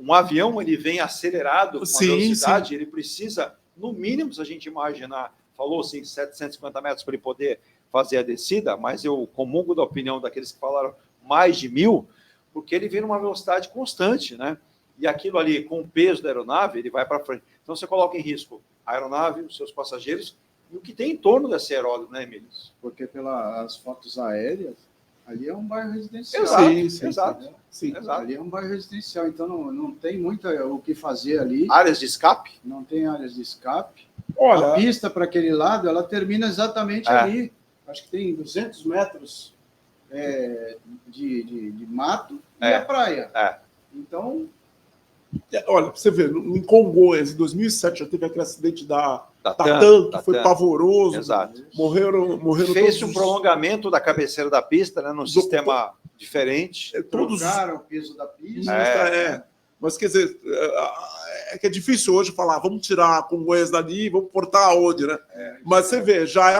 Um avião, ele vem acelerado com a velocidade, ele precisa, no mínimo, se a gente imaginar, falou assim, 750 metros para ele poder fazer a descida, mas eu comungo da opinião daqueles que falaram mais de 1.000, porque ele vem numa velocidade constante, né? E aquilo ali, com o peso da aeronave, ele vai para frente. Então, você coloca em risco a aeronave, os seus passageiros e o que tem em torno desse aeródromo, né, Emílio? Porque pelas fotos aéreas, ali é um bairro residencial. Exato. Ali é um bairro residencial, então não tem muito o que fazer ali. Áreas de escape? Não tem áreas de escape. Olha, a pista para aquele lado, ela termina exatamente ali. Acho que tem 200 metros de mato e a praia. Então... Olha, para você ver, em Congonhas, em 2007, já teve aquele acidente da TAM, que foi pavoroso. Exato. Morreram fez um prolongamento da cabeceira da pista, né, num sistema diferente. Trocaram o peso da pista. Mas, quer dizer, é que é difícil hoje falar, vamos tirar Congonhas dali, vamos portar aonde, né? Mas você vê, já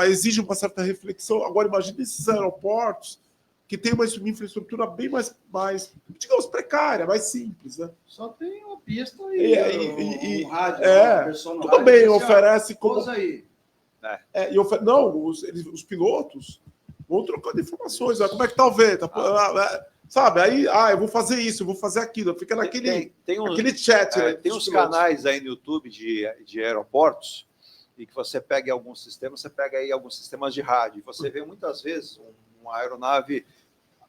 exige uma certa reflexão. Agora, imagine esses aeroportos que tem uma infraestrutura bem mais, digamos, precária, mais simples, né? Só tem uma pista e um rádio. Tudo rádio, bem, oferece como... aí. Não, os pilotos vão trocando informações. Como é que tá o vento? Sabe? Aí, eu vou fazer isso, eu vou fazer aquilo. Fica naquele aquele chat. Tem uns canais aí no YouTube de aeroportos e que você pega alguns sistemas, você pega aí alguns sistemas de rádio. Você vê muitas vezes uma aeronave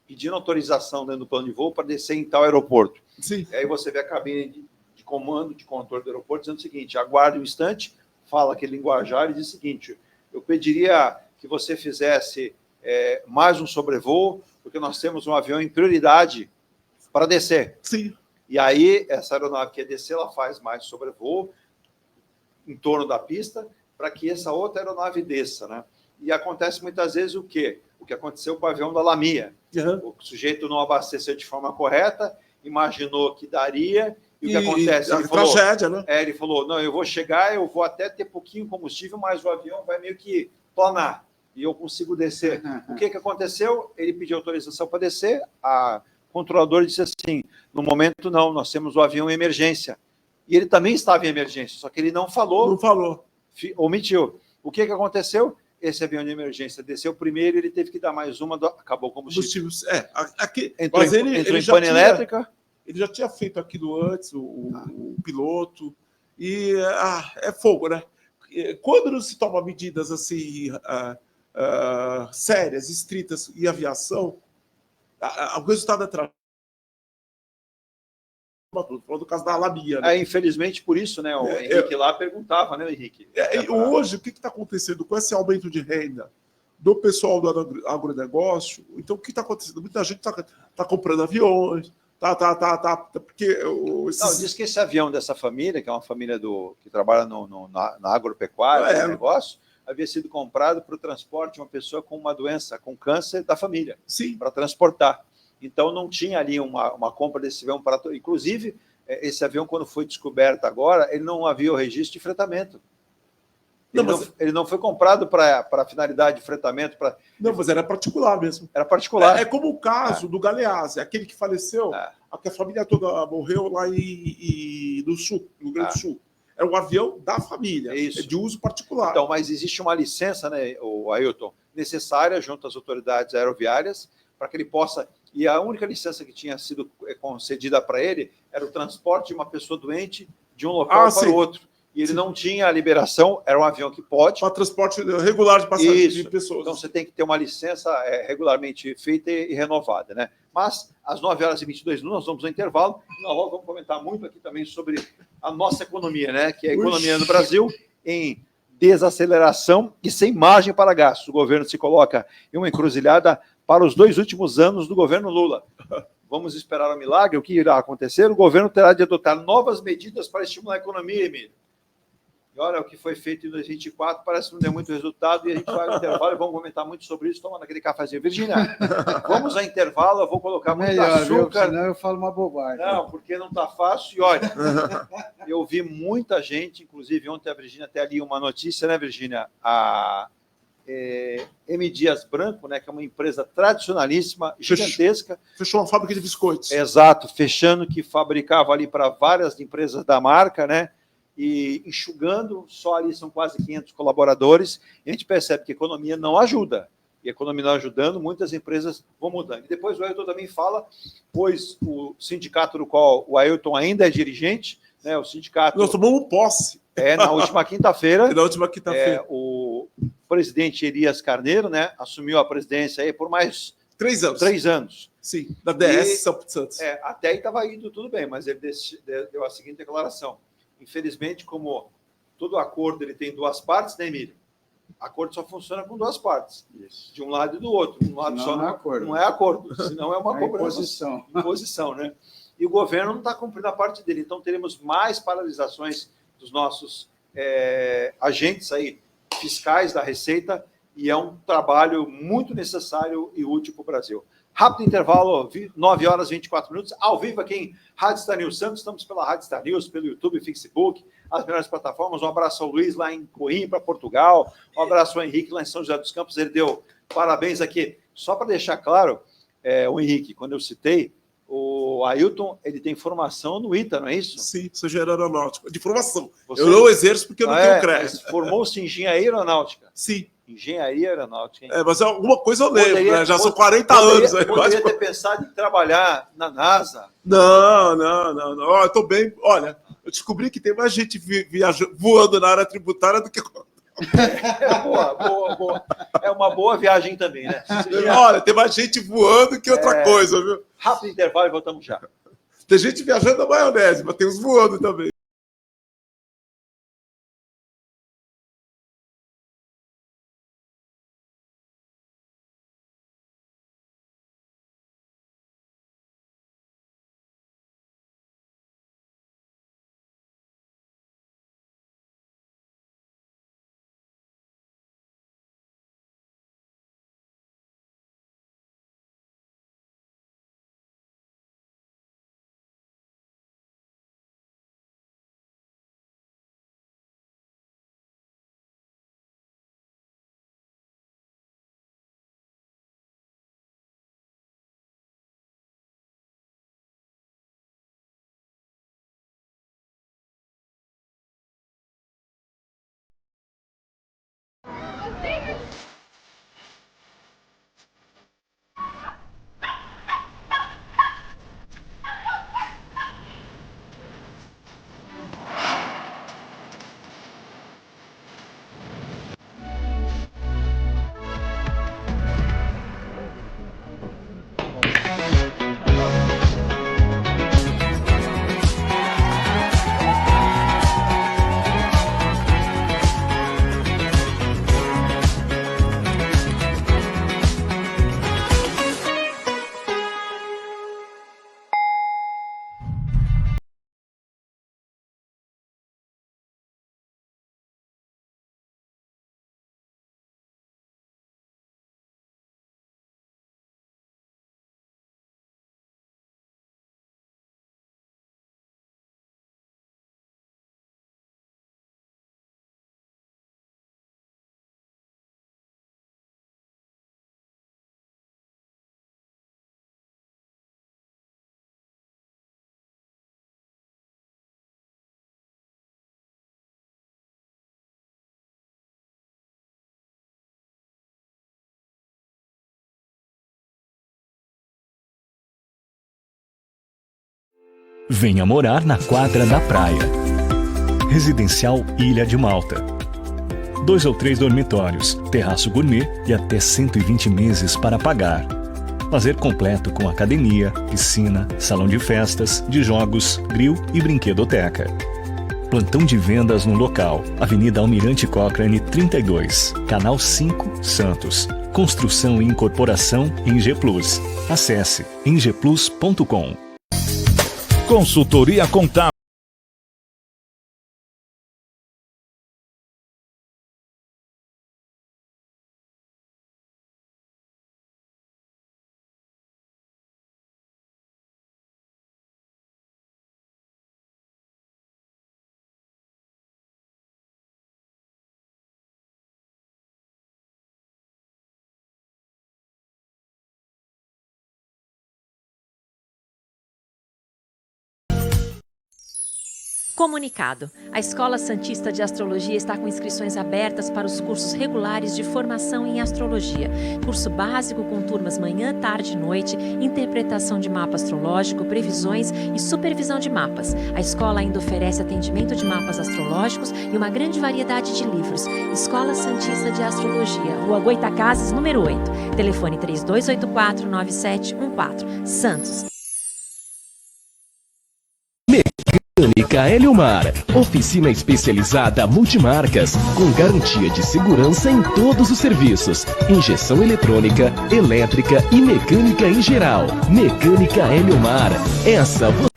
pedindo autorização dentro do plano de voo para descer em tal aeroporto. Sim. E aí você vê a cabine de comando, de controle do aeroporto, dizendo o seguinte: aguarde um instante, fala aquele linguajar e diz o seguinte: eu pediria que você fizesse mais um sobrevoo, porque nós temos um avião em prioridade para descer. Sim. E aí, essa aeronave que quer descer, ela faz mais sobrevoo em torno da pista para que essa outra aeronave desça, né? E acontece muitas vezes o quê? O que aconteceu com o avião da Lamia. O sujeito não abasteceu de forma correta, imaginou que daria, e o que acontece? Ele falou, tragédia, né? Ele falou, não, eu vou chegar, eu vou até ter pouquinho combustível, mas o avião vai meio que planar, e eu consigo descer. O que aconteceu? Ele pediu autorização para descer, a controladora disse assim, no momento não, nós temos o avião em emergência. E ele também estava em emergência, só que ele não falou. Não falou. Omitiu. O que aconteceu? Esse avião de emergência desceu primeiro, ele teve que dar mais uma, acabou o combustível. Entrou em pane elétrica. Ele já tinha feito aquilo antes, o piloto, e é fogo, né? Quando não se toma medidas assim sérias, estritas em aviação, o resultado é trágico. falando do caso da Lamia. Né? Infelizmente, por isso, né? O Henrique lá perguntava, né, Henrique? Hoje, o que está acontecendo com esse aumento de renda do pessoal do agronegócio? Então, o que está acontecendo? Muita gente está comprando aviões, porque... Não, diz que esse avião dessa família, que é uma família que trabalha na agropecuária, no negócio, havia sido comprado para o transporte de uma pessoa com uma doença, com câncer da família, para transportar. Então, não tinha ali uma compra desse avião para... Inclusive, esse avião, quando foi descoberto agora, ele não havia o registro de fretamento. Ele não foi comprado para finalidade de fretamento. Não, mas era particular mesmo. Era particular. É como o caso do Galeazzi, aquele que faleceu, que a família toda morreu lá no Sul, no Rio Grande do Sul. Era um avião da família, de uso particular. Então, mas existe uma licença, né, o Ailton, necessária junto às autoridades aeroviárias para que ele possa... E a única licença que tinha sido concedida para ele era o transporte de uma pessoa doente de um local para o outro. E ele não tinha a liberação, era um avião que pode... Para transporte regular de passageiros de pessoas. Então, você tem que ter uma licença regularmente feita e renovada, né? Mas, às 9h22, nós vamos ao intervalo. Nós vamos comentar muito aqui também sobre a nossa economia, né? Que é a economia no Brasil em desaceleração e sem margem para gastos. O governo se coloca em uma encruzilhada para os 2 últimos anos do governo Lula. Vamos esperar um milagre? O que irá acontecer? O governo terá de adotar novas medidas para estimular a economia, Emílio. E olha, o que foi feito em 2024 parece que não deu muito resultado e a gente vai ao intervalo e vamos comentar muito sobre isso, tomando aquele cafezinho. Virgínia, vamos ao intervalo, eu vou colocar muito açúcar. Senão eu falo uma bobagem. Não, porque não está fácil. E olha, eu vi muita gente, inclusive ontem a Virgínia até ali uma notícia, né, Virgínia? A M. Dias Branco, né, que é uma empresa tradicionalíssima, gigantesca. Fechou uma fábrica de biscoitos. Exato, fechando, que fabricava ali para várias empresas da marca, né? E enxugando, só ali são quase 500 colaboradores, e a gente percebe que a economia não ajuda. E a economia não ajudando, muitas empresas vão mudando. E depois o Ailton também fala, pois o sindicato do qual o Ailton ainda é dirigente, né, o sindicato... Nós tomamos posse. Na última quinta-feira. Na última quinta-feira. O presidente Elias Carneiro, né, assumiu a presidência aí por mais 3 anos. 3 anos. Sim, da DS São Santos. Até aí estava indo tudo bem, mas ele deu a seguinte declaração. Infelizmente, como todo acordo ele tem 2 partes, né, Emílio? Acordo só funciona com 2 partes. Isso. De um lado e do outro. Um lado senão só não é acordo. Não é acordo, senão é uma cobrança. Imposição, né? E o governo não está cumprindo a parte dele. Então, teremos mais paralisações dos nossos agentes aí, fiscais da Receita, e é um trabalho muito necessário e útil para o Brasil. Rápido intervalo, 9h24, ao vivo aqui em Rádio Star News Santos. Estamos pela Rádio Star News, pelo YouTube, Facebook, as melhores plataformas. Um abraço ao Luiz lá em Coimbra, Portugal. Um abraço ao Henrique lá em São José dos Campos. Ele deu parabéns aqui. Só para deixar claro, o Henrique, quando eu citei, o Ailton, ele tem formação no ITA, não é isso? Sim, sou engenheiro aeronáutico. De formação. Eu não exerço porque eu não tenho crédito. Formou-se em engenharia aeronáutica. Sim. Engenharia aeronáutica, hein? Mas alguma coisa eu lembro, né? Já são 40 anos. Poderia ter pensado em trabalhar na NASA. Não. Eu estou bem. Olha, eu descobri que tem mais gente voando na área tributária do que... Boa. É uma boa viagem também, né? Olha, tem mais gente voando que outra coisa, viu? Rápido intervalo e voltamos já. Tem gente viajando na maionese, mas tem uns voando também. Venha morar na quadra da praia. Residencial Ilha de Malta. 2 ou 3 dormitórios, terraço gourmet e até 120 meses para pagar. Lazer completo com academia, piscina, salão de festas, de jogos, grill e brinquedoteca. Plantão de vendas no local. Avenida Almirante Cochrane 32, Canal 5, Santos. Construção e incorporação em G Plus. Acesse engeplus.com. Consultoria Contábil. Comunicado. A Escola Santista de Astrologia está com inscrições abertas para os cursos regulares de formação em astrologia. Curso básico com turmas manhã, tarde e noite, interpretação de mapa astrológico, previsões e supervisão de mapas. A escola ainda oferece atendimento de mapas astrológicos e uma grande variedade de livros. Escola Santista de Astrologia, Rua Goitacazes, número 8. Telefone 3284-9714. Santos. Mecânica Heliomar, oficina especializada multimarcas, com garantia de segurança em todos os serviços, injeção eletrônica, elétrica e mecânica em geral. Mecânica Heliomar, essa você...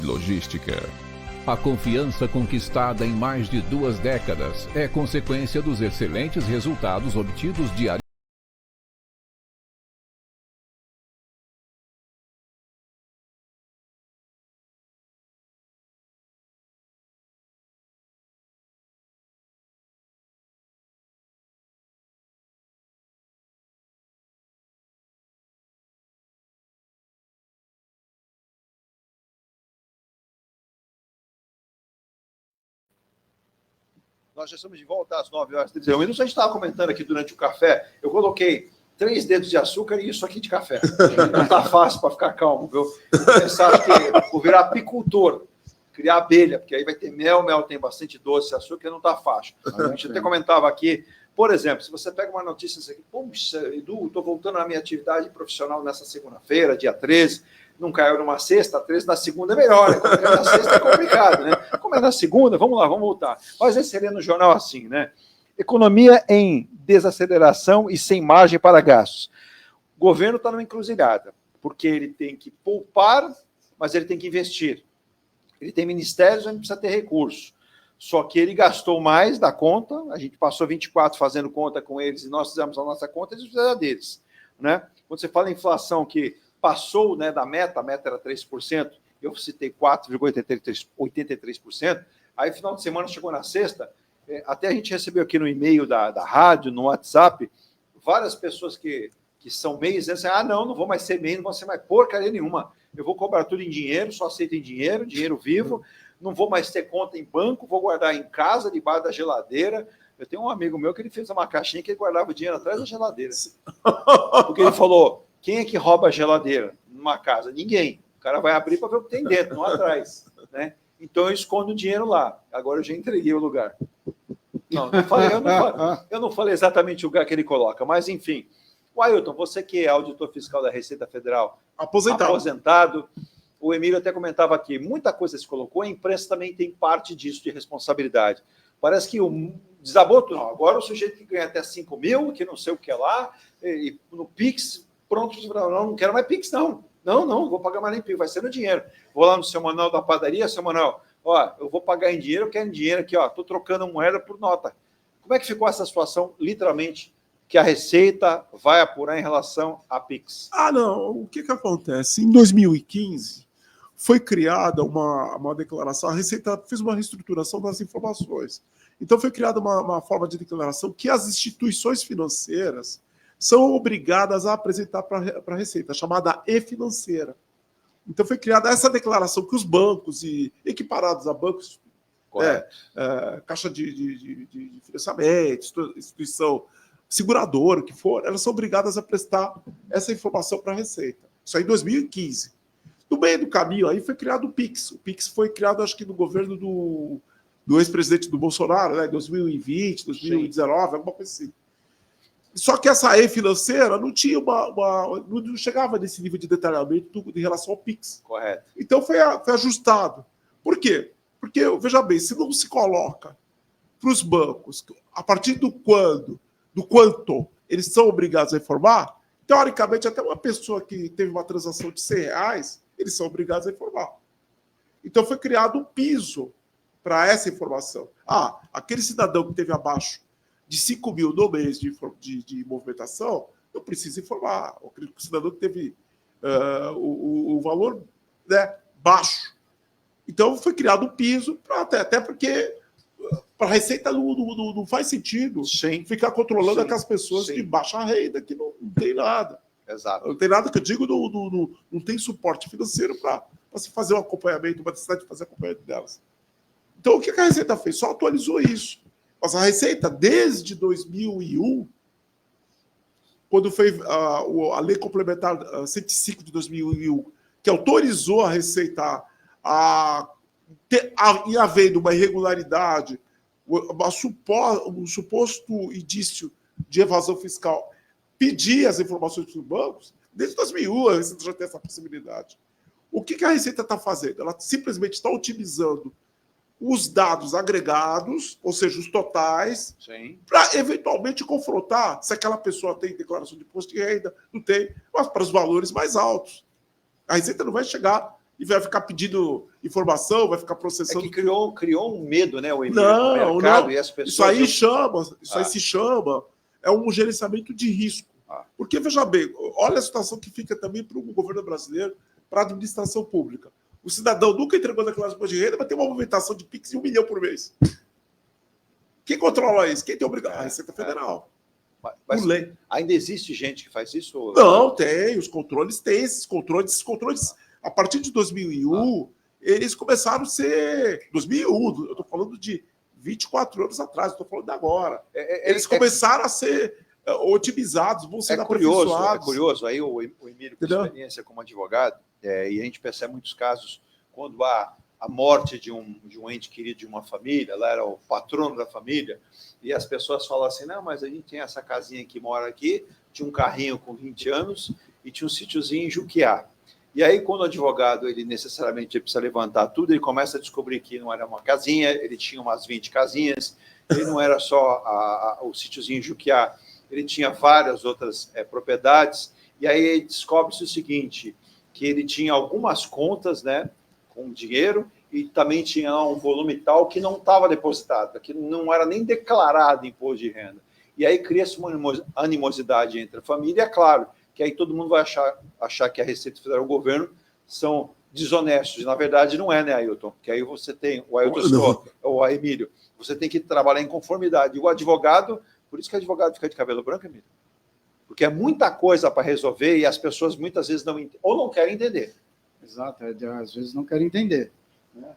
Logística. A confiança conquistada em mais de 2 décadas é consequência dos excelentes resultados obtidos diariamente. Nós já estamos de volta às 9h31. A gente estava comentando aqui durante o café, eu coloquei 3 dedos de açúcar e isso aqui de café. Não está fácil para ficar calmo, viu? Pensar que vou virar apicultor, criar abelha, porque aí vai ter mel tem bastante doce, açúcar, não está fácil. A gente até comentava aqui, por exemplo, se você pega uma notícia aqui, puxa, Edu, estou voltando à minha atividade profissional nessa segunda-feira, dia 13, não caiu numa sexta, 13 na segunda é melhor, né? Quando caiu na sexta é complicado, né? Como é na segunda, vamos lá, vamos voltar. Mas esse seria no jornal assim, né? Economia em desaceleração e sem margem para gastos. O governo está numa encruzilhada, porque ele tem que poupar, mas ele tem que investir. Ele tem ministérios onde precisa ter recurso. Só que ele gastou mais da conta, a gente passou 24 fazendo conta com eles e nós fizemos a nossa conta, eles fizeram a deles, né? Quando você fala em inflação que passou, né, da meta, a meta era 3%, eu citei 4,83%. Aí, final de semana, chegou na sexta, até a gente recebeu aqui no e-mail da rádio, no WhatsApp, várias pessoas que são MEIs, dizendo assim, não vou mais ser MEI, não vou ser mais porcaria nenhuma. Eu vou cobrar tudo em dinheiro, só aceito em dinheiro vivo, não vou mais ter conta em banco, vou guardar em casa, debaixo da geladeira. Eu tenho um amigo meu que ele fez uma caixinha que ele guardava o dinheiro atrás da geladeira. Porque ele falou, quem é que rouba a geladeira numa casa? Ninguém. O cara vai abrir para ver o que tem dentro, não atrás. Né? Então eu escondo o dinheiro lá. Agora eu já entreguei o lugar. Eu não falei exatamente o lugar que ele coloca, mas enfim. O Ailton, você que é auditor fiscal da Receita Federal, aposentado, o Emílio até comentava aqui, muita coisa se colocou, a imprensa também tem parte disso de responsabilidade. Parece que desabou tudo. Não, agora o sujeito que ganha até 5 mil, que não sei o que lá, e no Pix, pronto, não quero mais Pix, não, vou pagar mais nem Pix, vai ser no dinheiro. Vou lá no seu Manuel da padaria, seu Manuel, eu vou pagar em dinheiro, eu quero em dinheiro aqui, estou trocando moeda por nota. Como é que ficou essa situação, literalmente, que a Receita vai apurar em relação a Pix? Não, o que acontece? Em 2015, foi criada uma declaração, a Receita fez uma reestruturação das informações. Então, foi criada uma forma de declaração que as instituições financeiras são obrigadas a apresentar para a Receita, chamada e-financeira. Então, foi criada essa declaração que os bancos, e equiparados a bancos, caixa de financiamento, instituição seguradora, o que for, elas são obrigadas a prestar essa informação para a Receita. Isso aí em 2015. No meio do caminho, aí foi criado o Pix. O Pix foi criado, acho que no governo do ex-presidente do Bolsonaro, né, em 2020, 2019, alguma coisa assim. Só que essa e-financeira não tinha não chegava nesse nível de detalhamento em relação ao Pix. Correto. Então foi ajustado. Por quê? Porque, veja bem, se não se coloca para os bancos, a partir do quanto eles são obrigados a informar, teoricamente, até uma pessoa que teve uma transação de R$100, eles são obrigados a informar. Então foi criado um piso para essa informação. Aquele cidadão que teve abaixo de 5 mil no mês de movimentação, não precisa informar. O cidadão que teve o valor, né, baixo. Então foi criado um piso, até porque para a Receita não faz sentido ficar controlando aquelas pessoas de baixa renda, que não tem nada. Exato. Não tem nada que eu digo, não tem suporte financeiro para se fazer um acompanhamento, uma necessidade de fazer acompanhamento delas. Então, o que a Receita fez? Só atualizou isso. Mas a Receita, desde 2001, quando foi a Lei Complementar 105 de 2001, que autorizou a Receita em havendo uma irregularidade, um suposto indício de evasão fiscal, pedir as informações dos bancos, desde 2001 a Receita já tem essa possibilidade. O que a Receita está fazendo? Ela simplesmente está otimizando os dados agregados, ou seja, os totais, para eventualmente confrontar se aquela pessoa tem declaração de imposto de renda, não tem, mas para os valores mais altos. A Receita não vai chegar e vai ficar pedindo informação, vai ficar processando. É que criou um medo, né, o mercado não. E as pessoas. Isso aí se chama um gerenciamento de risco. Porque, veja bem, olha a situação que fica também para o governo brasileiro, para a administração pública. O cidadão nunca entregou declaração de renda, mas tem uma movimentação de Pix de 1 milhão por mês. Quem controla isso? Quem tem obrigação? A Receita Federal. Mas lei. Ainda existe gente que faz isso? Ou... Não, tem. Os controles têm esses controles. Esses controles, a partir de 2001, eles começaram a ser... 2001, eu estou falando de 24 anos atrás, estou falando de agora. Eles começaram a ser otimizados, vão ser aperfeiçoados. É curioso. Aí o Emílio, com experiência como advogado, e a gente percebe muitos casos quando há a morte de um ente querido de uma família, lá era o patrono da família, e as pessoas falam assim, não, mas a gente tem essa casinha que mora aqui, tinha um carrinho com 20 anos e tinha um sítiozinho em Juquiá. E aí, quando o advogado, ele necessariamente precisa levantar tudo, ele começa a descobrir que não era uma casinha, ele tinha umas 20 casinhas, ele não era só o sítiozinho em Juquiá, ele tinha várias outras propriedades, e aí descobre-se o seguinte, que ele tinha algumas contas, né, com dinheiro, e também tinha um volume tal que não estava depositado, que não era nem declarado imposto de renda. E aí cria-se uma animosidade entre a família, e é claro que aí todo mundo vai achar que a Receita Federal e o governo são desonestos. E, na verdade, não é, né, Ailton? Porque aí você tem, o Ailton, ou a Emílio, você tem que trabalhar em conformidade. E o advogado, por isso que o advogado fica de cabelo branco, Emílio. Porque é muita coisa para resolver e as pessoas muitas vezes não querem entender. Exato, às vezes não querem entender. Né?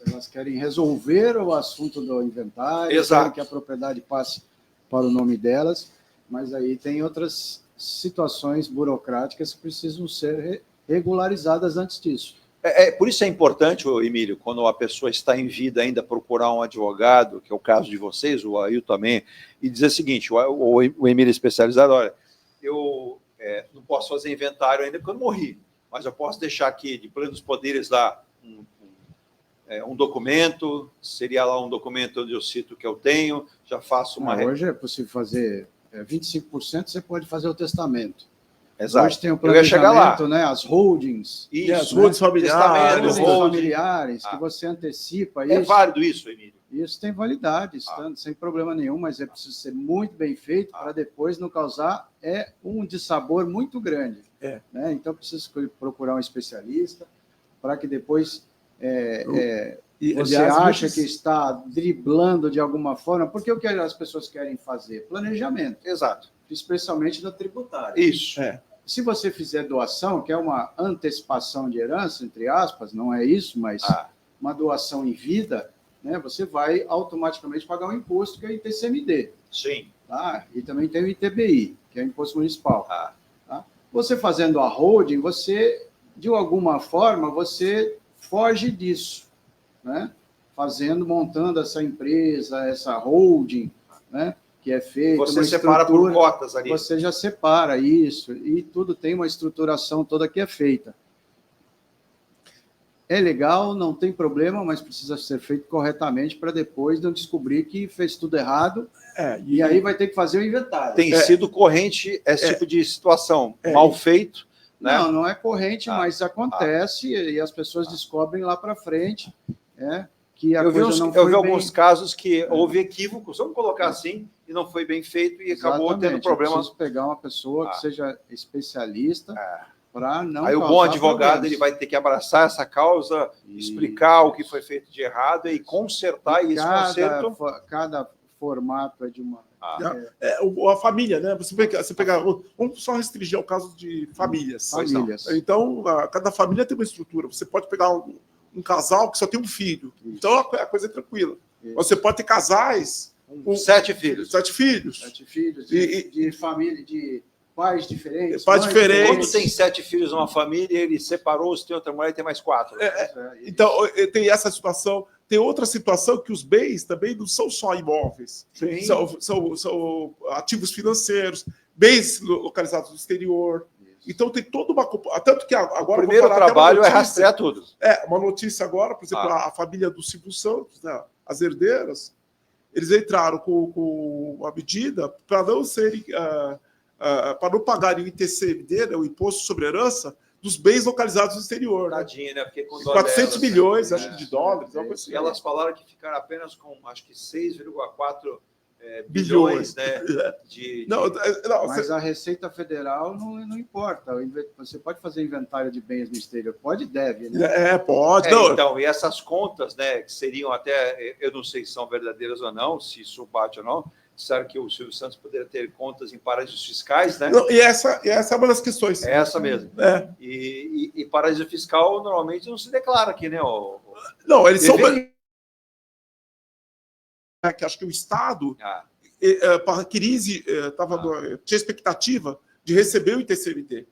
Elas querem resolver o assunto do inventário, querem que a propriedade passe para o nome delas, mas aí tem outras situações burocráticas que precisam ser regularizadas antes disso. Por isso é importante, Emílio, quando a pessoa está em vida ainda, procurar um advogado, que é o caso de vocês, o Ailton também, e dizer o seguinte, o Emílio é especializado, olha, eu não posso fazer inventário ainda porque eu não morri, mas eu posso deixar aqui, de plenos poderes, lá um documento, seria lá um documento onde eu cito que eu tenho, já faço uma... Hoje é possível fazer 25%, você pode fazer o testamento. Exato. Hoje tem o planejamento, né, as holdings. Isso, as holdings familiares, que você antecipa isso. É válido isso, Emílio? Isso tem validade, sem problema nenhum, mas é preciso ser muito bem feito para depois não causar um dissabor muito grande. Né? Então, preciso procurar um especialista para que depois você acha que está driblando de alguma forma, porque o que as pessoas querem fazer? Planejamento. Exato. Especialmente da tributária. Isso. Se você fizer doação, que é uma antecipação de herança, entre aspas, não é isso, mas uma doação em vida, né, você vai automaticamente pagar um imposto que é o ITCMD. Sim. Tá? E também tem o ITBI, que é o Imposto Municipal. Tá? Você fazendo a holding, você, de alguma forma, você foge disso, né? Montando essa empresa, essa holding, né? Que é feito. Você separa por cotas ali. Você já separa isso, e tudo tem uma estruturação toda que é feita. É legal, não tem problema, mas precisa ser feito corretamente para depois não descobrir que fez tudo errado, e aí vai ter que fazer o inventário. Tem sido corrente esse tipo de situação, mal feito. Né? Não é corrente, mas acontece, e as pessoas descobrem lá para frente, que a coisa não foi eu vi alguns casos que houve equívocos, vamos colocar assim, e não foi bem feito e acabou tendo problemas. Preciso pegar uma pessoa que seja especialista para não. Aí o bom advogado ele vai ter que abraçar essa causa, explicar o que foi feito de errado e consertar esse conserto. Cada formato é de uma. A família, né? Você pegar, vamos só restringir ao caso de famílias. Então, cada família tem uma estrutura. Você pode pegar um casal que só tem um filho. Então, a coisa é tranquila. Você pode ter casais com 7 filhos. 7 filhos. 7 filhos de família, de pais diferentes. Quando tem 7 filhos numa família, ele separou-se, tem outra mulher e tem mais 4. Então, tem essa situação. Tem outra situação que os bens também não são só imóveis. São ativos financeiros, bens localizados no exterior. Então, tem toda uma... Tanto que agora... O primeiro trabalho é rastrear tudo. Uma notícia agora, por exemplo, a família do Silvio Santos, né, as herdeiras, eles entraram com uma medida para não serem... para não pagarem o ITCMD, né, o Imposto sobre Herança, dos bens localizados no exterior. Tadinha, né? Porque 400 milhões, acho que de dólares. E elas falaram que ficaram apenas com, acho que 6,4 bilhões, né? Mas a Receita Federal não importa. Você pode fazer inventário de bens no exterior. Pode e deve, né? Pode. Então, e essas contas, né, que seriam até, eu não sei se são verdadeiras ou não, se isso bate ou não, disseram que o Silvio Santos poderia ter contas em paraísos fiscais, né? E essa é uma das questões. É essa mesmo. E paraíso fiscal normalmente não se declara aqui, né? Não, eles são... Que acho que o Estado, para a crise, tinha expectativa de receber o ITCMD,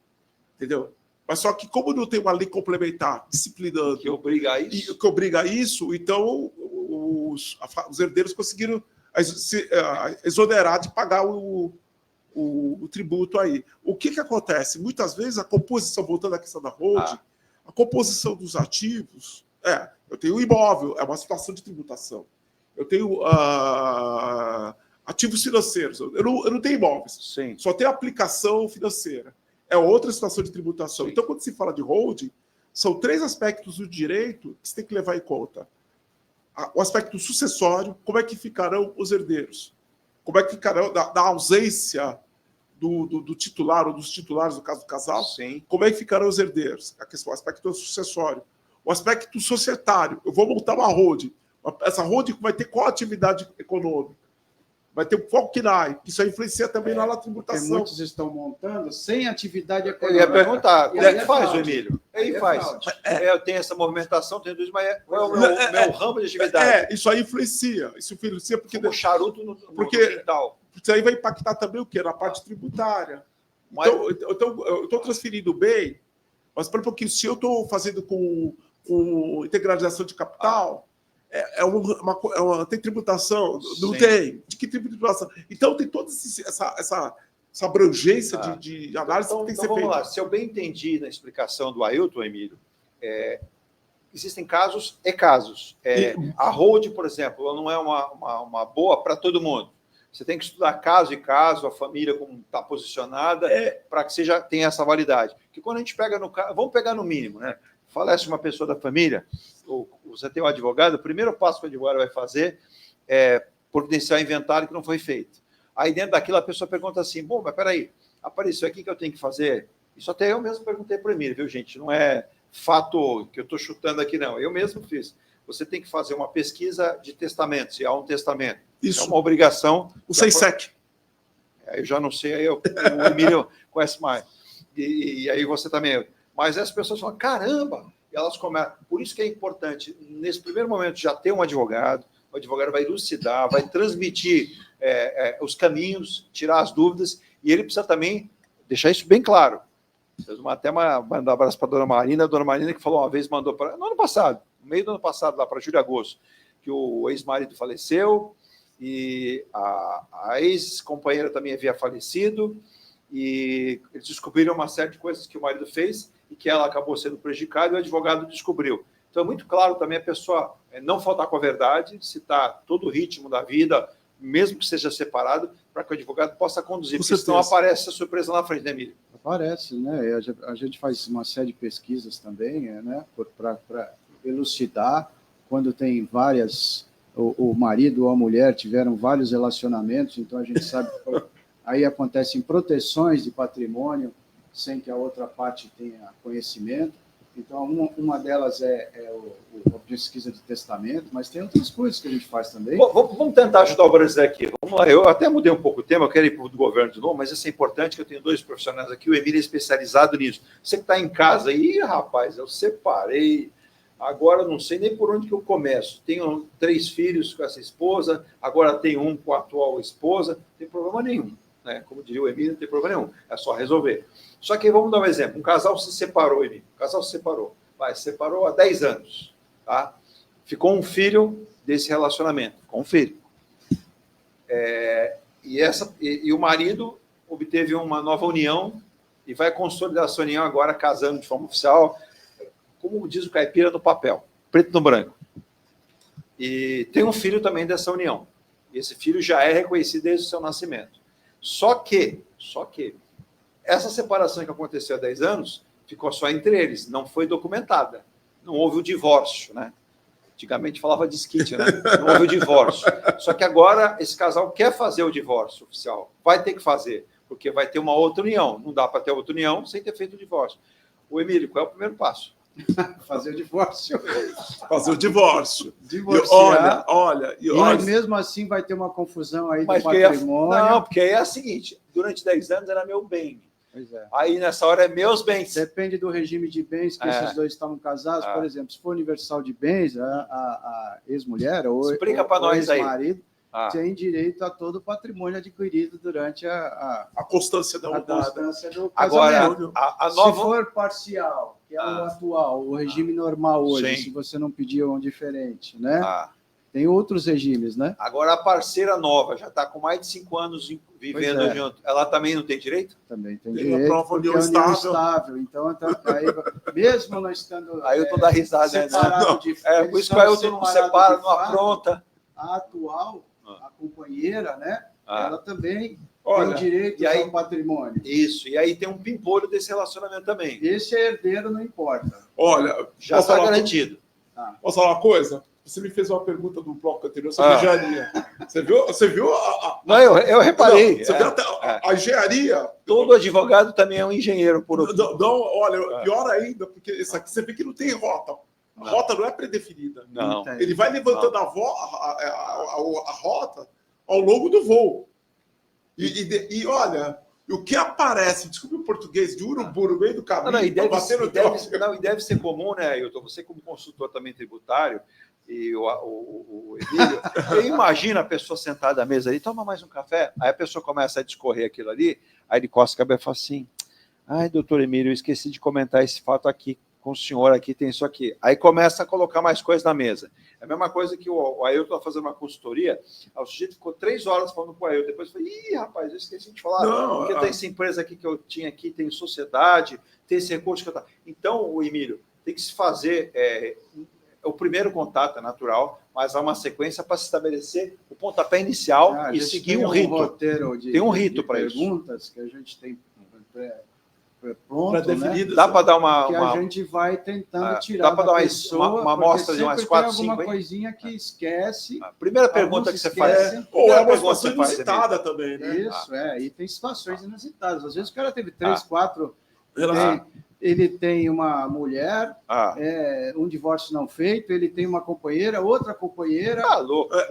entendeu? Mas só que como não tem uma lei complementar disciplinando que obriga isso, então os herdeiros conseguiram exonerar de pagar o tributo aí. O que acontece? Muitas vezes a composição, voltando à questão da holding, a composição dos ativos, eu tenho um imóvel, é uma situação de tributação. Eu tenho ativos financeiros, eu não tenho imóveis, só tenho aplicação financeira. É outra situação de tributação. Então, quando se fala de holding, são 3 aspectos do direito que você tem que levar em conta. O aspecto sucessório, como é que ficarão os herdeiros? Como é que ficarão da ausência do titular ou dos titulares, no caso do casal, Sim. como é que ficarão os herdeiros? A questão, o aspecto sucessório. O aspecto societário. Eu vou montar uma holding. Essa holding vai ter qual atividade econômica? Vai ter o foco KINAI, que isso aí influencia também na Porque tributação. muitos estão montando sem atividade Eu econômica. ia perguntar, como é que faz, fraude. Emílio? Aí Aí é faz. fraude. Eu tenho essa movimentação, tenho dois, mas qual é o meu ramo de atividade? Isso aí influencia. Isso influencia porque Como charuto no Porque- quintal. isso aí vai impactar também o quê? Na parte tributária. Mas- Então, eu estou transferindo bem, mas para um pouquinho, se eu estou fazendo com integralização de capital, tem tributação? Não Sim. tem. De que tributação? Então, tem toda essa abrangência de análise que tem que ser vamos feita. lá. Se eu bem entendi na explicação do Ailton, Emílio, existem casos e casos. A hold, por exemplo, ela não é uma boa para todo mundo. Você tem que estudar caso e caso, a família como está posicionada, para que tenha essa validade. Porque quando a gente pega no caso, vamos pegar no mínimo, né? Falece uma pessoa da família, ou você tem um advogado, o primeiro passo que o advogado vai fazer é providenciar inventário que não foi feito. Aí dentro daquilo a pessoa pergunta assim, bom, mas peraí, apareceu aqui que eu tenho que fazer? Isso até eu mesmo perguntei para o Emílio, viu, gente? Não é fato que eu estou chutando aqui, não. Eu mesmo fiz. Você tem que fazer uma pesquisa de testamento, se há um testamento. Isso. É uma obrigação. O SEISEC. Eu já não sei, o Emílio conhece mais. E aí você também. Mas as pessoas falam, caramba! E elas começam. Por isso que é importante, nesse primeiro momento, já ter um advogado. O advogado vai elucidar, vai transmitir os caminhos, tirar as dúvidas, e ele precisa também deixar isso bem claro. Até mandar um abraço para a dona Marina, que falou uma vez, mandou para. No ano passado, no meio do ano passado, lá para julho e agosto, que o ex-marido faleceu, e a ex-companheira também havia falecido, e eles descobriram uma série de coisas que o marido fez e que ela acabou sendo prejudicada e o advogado descobriu. Então é muito claro também a pessoa não faltar com a verdade, citar todo o ritmo da vida, mesmo que seja separado, para que o advogado possa conduzir, porque senão aparece a surpresa na frente, né, Emílio? Aparece, né? A gente faz uma série de pesquisas também, né? Para elucidar quando tem várias... O marido ou a mulher tiveram vários relacionamentos, então a gente sabe que aí acontecem proteções de patrimônio sem que a outra parte tenha conhecimento. Então, uma delas é a pesquisa de testamento, mas tem outras coisas que a gente faz também. Vamos tentar ajudar o Brasil aqui. Vamos lá, eu até mudei um pouco o tema, eu quero ir para o do governo de novo, mas isso é importante, que eu tenho dois profissionais aqui, o Emílio é especializado nisso. Você que está em casa aí, rapaz, eu separei, agora não sei nem por onde que eu começo. Tenho 3 filhos com essa esposa, agora tenho um com a atual esposa, não tem problema nenhum. Né? Como diria o Emílio, não tem problema nenhum, é só resolver. Só que vamos dar um exemplo. Um casal se separou, Emílio. Um casal se separou. Se separou há 10 anos. Tá? Ficou um filho desse relacionamento. Ficou um filho. E o marido obteve uma nova união e vai consolidar essa união agora, casando de forma oficial, como diz o caipira, no papel, preto no branco. E tem um filho também dessa união. E esse filho já é reconhecido desde o seu nascimento. Só que essa separação que aconteceu há 10 anos ficou só entre eles, não foi documentada. Não houve o divórcio, né? Antigamente falava desquite, né? Não houve o divórcio. Só que agora esse casal quer fazer o divórcio oficial. Vai ter que fazer, porque vai ter uma outra união. Não dá para ter outra união sem ter feito o divórcio. O Emílio, qual é o primeiro passo? Fazer o divórcio. Fazer o divórcio. Divorciar. Olha. Mas mesmo assim vai ter uma confusão aí do Mas patrimônio. Não, porque aí é a seguinte, durante 10 anos era meu bem. Pois é. Aí nessa hora é meus bens. Depende do regime de bens que esses dois estavam casados. Por exemplo, se for universal de bens, a ex-mulher ou explica para nós aí. Ex-marido tem direito a todo o patrimônio adquirido durante a constância da unidade. Agora, a nova... Se for parcial, que é o atual, o regime normal hoje, Sim. se você não pediu um diferente, né? Tem outros regimes, né? Agora, a parceira nova já está com mais de 5 anos vivendo junto. Ela também não tem direito? Também tem Tem direito. uma prova Porque união é união estável. Então, aí, mesmo não estando Aí eu estou dando risada. separado de por isso que o Ailton não separa, não apronta. A atual, a companheira, né? Ela também Olha, tem direito ao patrimônio. Isso, e aí tem um pimpolho desse relacionamento também. Esse é herdeiro, não importa. Olha, Já está garantido. Posso falar uma coisa? Você me fez uma pergunta do bloco anterior sobre engenharia. Você viu? Não, eu reparei. Não, você viu até a engenharia. Todo advogado também é um engenheiro, por outro. Não, olha, pior ainda, porque isso aqui você vê que não tem rota. A rota não é predefinida. Não. Ele vai levantando a rota ao longo do voo. E olha, o que aparece, desculpe o português, de urubu no meio do caminho, e deve ser comum, né, Ailton? Você, como consultor também tributário, e o Emílio, eu imagino a pessoa sentada à mesa ali, toma mais um café, aí a pessoa começa a discorrer aquilo ali, aí ele coça a cabeça e fala assim, ai, doutor Emílio, eu esqueci de comentar esse fato aqui, com o senhor aqui, tem isso aqui. Aí começa a colocar mais coisas na mesa. É a mesma coisa que o Ailton está fazendo uma consultoria, o sujeito ficou 3 horas falando com o Ailton, depois falou, ih, rapaz, eu esqueci de falar, porque tem essa empresa aqui que eu tinha aqui, tem sociedade, tem esse recurso que eu... Então, o Emílio, tem que se fazer... o primeiro contato é natural, mas há uma sequência para se estabelecer o pontapé inicial e seguir um rito. Tem um rito para isso. Perguntas que a gente tem pronto, né? Dá para dar uma... Que a gente vai tentando tirar dá para dar uma amostra de umas 4, 5... Tem alguma coisinha que esquece. A primeira pergunta que você faz... Ou é uma situação inusitada também, né? Isso, e tem situações inusitadas. Às vezes o cara teve 3, 4... Ele tem uma mulher, um divórcio não feito, ele tem uma companheira, outra companheira,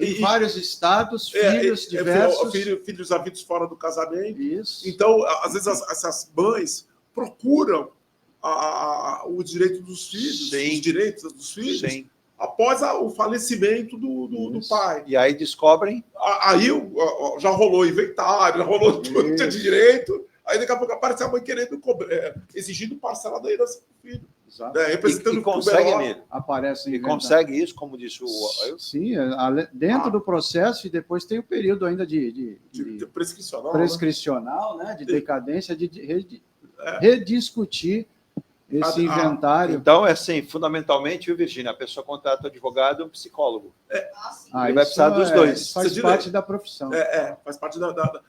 em vários estados, filhos diversos. Filhos havidos fora do casamento. Isso. Então, às vezes, essas mães procuram o direito dos filhos, os direitos dos filhos, após o falecimento do pai. E aí descobrem... Aí já rolou inventário, já rolou tudo, tinha direito... Aí daqui a pouco aparece a mãe querendo exigindo parcela da herança do filho. Exato. Representando e consegue mesmo. Aparece e consegue isso, como disse o... Sim, dentro do processo, e depois tem o período ainda de prescricional, né? De decadência, de rediscutir esse inventário. Então, é assim, fundamentalmente, viu, Virgínia? A pessoa contrata o advogado e um psicólogo. Ele vai precisar dos dois. Faz parte da profissão. Faz parte da...